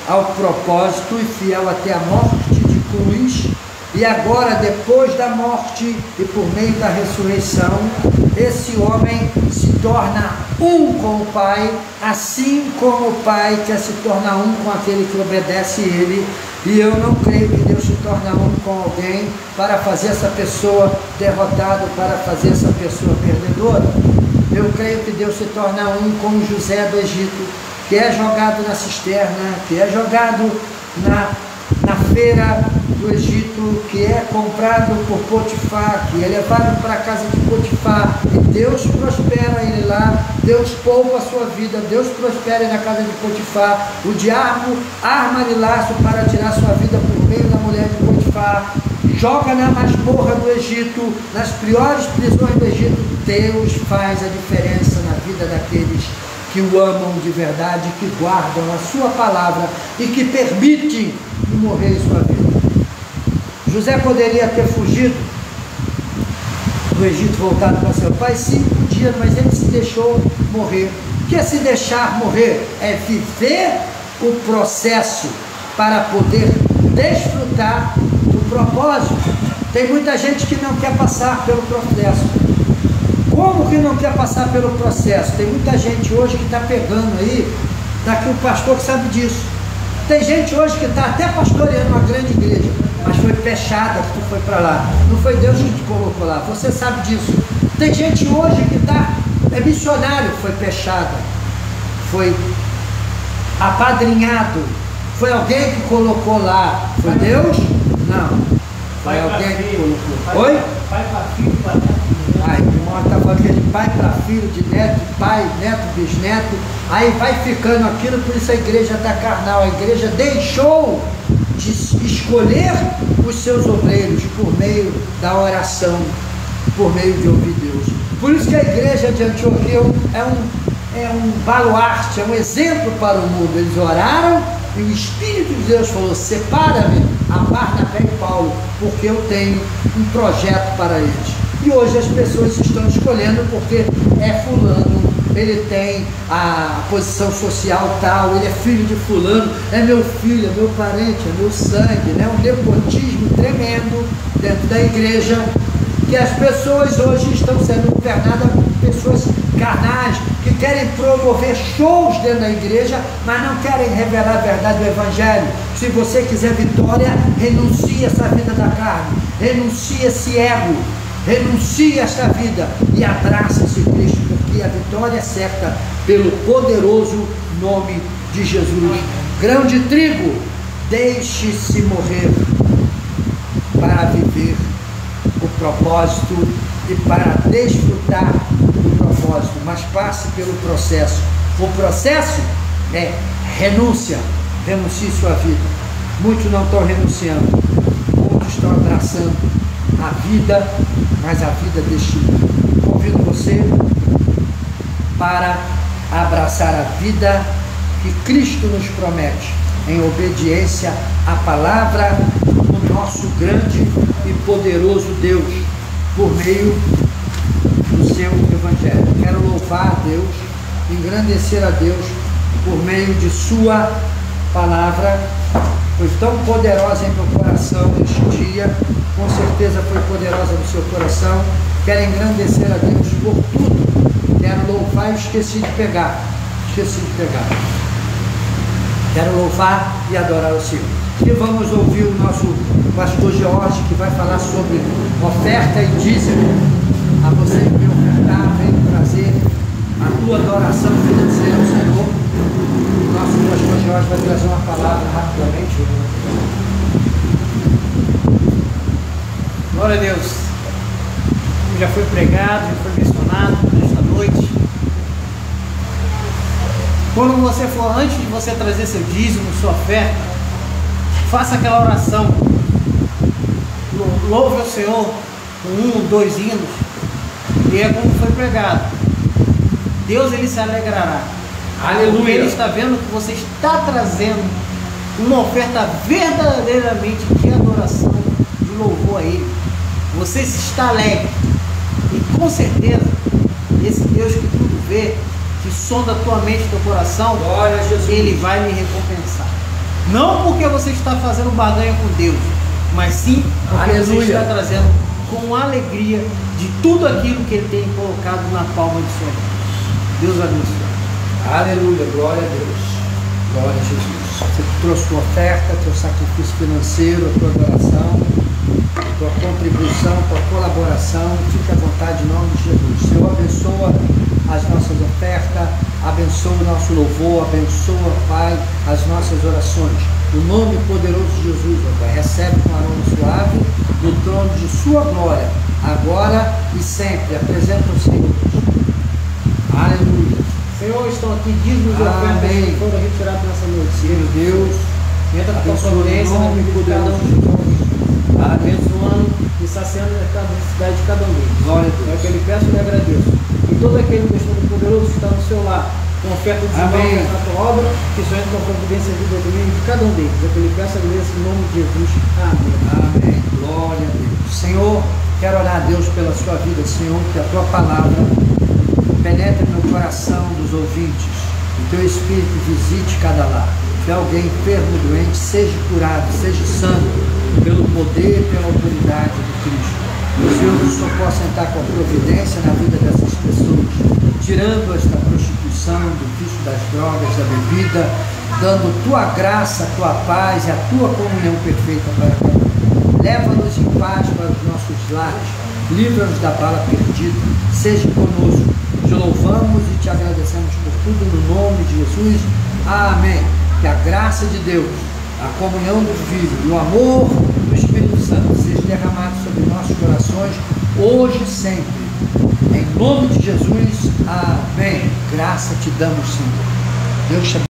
Speaker 1: ao propósito e fiel até a morte de cruz. E agora, depois da morte e por meio da ressurreição, esse homem se torna um com o Pai, assim como o Pai quer se tornar um com aquele que obedece ele. E eu não creio que Deus se torna um com alguém para fazer essa pessoa derrotada, para fazer essa pessoa perdedora. Eu creio que Deus se torna um com José do Egito, que é jogado na cisterna, que é jogado na feira do Egito, que é comprado por Potifar, que é levado para a casa de Potifar, e Deus prospera ele lá, Deus poupa a sua vida, Deus prospera ele na casa de Potifar. O diabo arma-lhe laço para tirar sua vida por meio da mulher de Potifar, joga na masmorra do Egito, nas piores prisões do Egito. Deus faz a diferença na vida daqueles que o amam de verdade, que guardam a sua palavra e que permitem morrer em sua vida. José poderia ter fugido do Egito, voltado para seu pai, sim, podia, mas ele se deixou morrer. O que é se deixar morrer? É viver o processo para poder desfrutar do propósito. Tem muita gente que não quer passar pelo processo. Como que não quer passar pelo processo? Tem muita gente hoje que está pegando aí, daqui um pastor que sabe disso. Tem gente hoje que está até pastoreando uma grande igreja, mas foi fechada que tu foi para lá. Não foi Deus que te colocou lá. Você sabe disso. Tem gente hoje que é missionário, foi fechada, foi apadrinhado. Foi alguém que colocou lá. Foi Deus? Não. Foi alguém que colocou. Oi?
Speaker 3: Pai para filho, para neto.
Speaker 1: Aí o irmão está falando que é de pai para filho, de neto, pai, neto, bisneto. Aí vai ficando aquilo, por isso a igreja está carnal. A igreja deixou de escolher os seus obreiros por meio da oração, por meio de ouvir Deus. Por isso que a igreja de Antioquia é um baluarte, é um exemplo para o mundo. Eles oraram e o Espírito de Deus falou: separa-me a Barnabé e Paulo, porque eu tenho um projeto para eles. E hoje as pessoas estão escolhendo porque é fulano, ele tem a posição social tal, ele é filho de fulano, é meu filho, é meu parente, é meu sangue, né? Um nepotismo tremendo dentro da igreja, que as pessoas hoje estão sendo governadas por pessoas carnais, que querem promover shows dentro da igreja, mas não querem revelar a verdade do Evangelho. Se você quiser vitória, renuncie essa vida da carne, renuncie esse ego, renuncie esta vida e abraça esse Cristo, porque a vitória é certa pelo poderoso nome de Jesus. Grão de trigo, deixe-se morrer para viver o propósito e para desfrutar do propósito, mas passe pelo processo. O processo é renúncia. Renuncie sua vida. Muitos não estão renunciando, muitos estão abraçando a vida, mas a vida deste mundo. Convido você para abraçar a vida que Cristo nos promete, em obediência à palavra do nosso grande e poderoso Deus, por meio do seu Evangelho. Quero louvar a Deus, engrandecer a Deus por meio de sua palavra. Foi tão poderosa em meu coração este dia, com certeza foi poderosa no seu coração. Quero engrandecer a Deus por tudo. Quero louvar e esqueci de pegar. Quero louvar e adorar o Senhor. E vamos ouvir o nosso pastor Jorge, que vai falar sobre oferta e dízimo. A você que vem ofertar, vem trazer a tua adoração financeira ao Senhor. O nosso pastor Jorge vai trazer uma palavra rapidamente.
Speaker 3: Glória a Deus. Como já foi pregado, já foi mencionado nesta noite. Quando você for, antes de você trazer seu dízimo, sua oferta, faça aquela oração. Louve o Senhor com 1, 2 hinos. E é como foi pregado. Deus, ele se alegrará.
Speaker 1: Aleluia.
Speaker 3: Porque ele está vendo que você está trazendo uma oferta verdadeiramente de adoração, de louvor a Ele. Você está alegre. E com certeza, esse Deus que tudo vê, que sonda a tua mente e teu coração,
Speaker 1: Glória a Jesus,
Speaker 3: Ele vai lhe recompensar. Não porque você está fazendo barganha com Deus, mas sim porque
Speaker 1: Aleluia.
Speaker 3: você está trazendo com alegria de tudo aquilo que Ele tem colocado na palma de sua mão. Deus abençoe.
Speaker 1: Aleluia, glória a Deus. Glória a Jesus. Você trouxe tua oferta, teu sacrifício financeiro, a tua adoração, a tua contribuição, a tua colaboração. Fique à vontade em nome de Jesus. Senhor, abençoa as nossas ofertas, abençoa o nosso louvor, abençoa, Pai, as nossas orações. No nome poderoso de Jesus, ó Pai, recebe com aroma suave no trono de sua glória, agora e sempre. Apresenta o Senhor. Aleluia.
Speaker 3: Senhor, estão aqui dízimos e ofertas que foram retirados nessa noite.
Speaker 1: Meu Deus,
Speaker 3: Entra com a tua
Speaker 1: abençoa
Speaker 3: providência
Speaker 1: o
Speaker 3: na
Speaker 1: nome
Speaker 3: vida de cada um
Speaker 1: poderoso
Speaker 3: de
Speaker 1: de
Speaker 3: nós.
Speaker 1: Jesus.
Speaker 3: Abençoando e saciando a necessidade de cada um deles.
Speaker 1: Glória a
Speaker 3: É o
Speaker 1: Deus.
Speaker 3: que eu lhe peço e lhe agradeço. E todo aquele Deus Todo-Poderoso que está no seu lar, com oferta de
Speaker 1: Amém.
Speaker 3: na tua obra, que só entra com a providência e vida de cada um deles. É o que eu lhe peço e agradeço em nome de Jesus. Amém.
Speaker 1: Amém. Glória a Deus. Senhor, quero orar a Deus pela sua vida, Senhor, que a tua palavra penetre no coração dos ouvintes. O teu Espírito visite cada lar. Se alguém enfermo, doente, seja curado, seja santo, pelo poder e pela autoridade de Cristo. O Senhor só possa entrar com a providência na vida dessas pessoas, tirando-as da prostituição, do vício das drogas, da bebida, dando tua graça, tua paz e a tua comunhão perfeita para cada um. leva-nos em paz para os nossos lares, livra-nos da bala perdida, seja conosco. Te louvamos e te agradecemos por tudo no nome de Jesus. Amém. Que a graça de Deus, a comunhão do Filho e o amor do Espírito Santo seja derramado sobre nossos corações, hoje e sempre. Em nome de Jesus, amém. Graça te damos, Senhor. Deus te abençoe.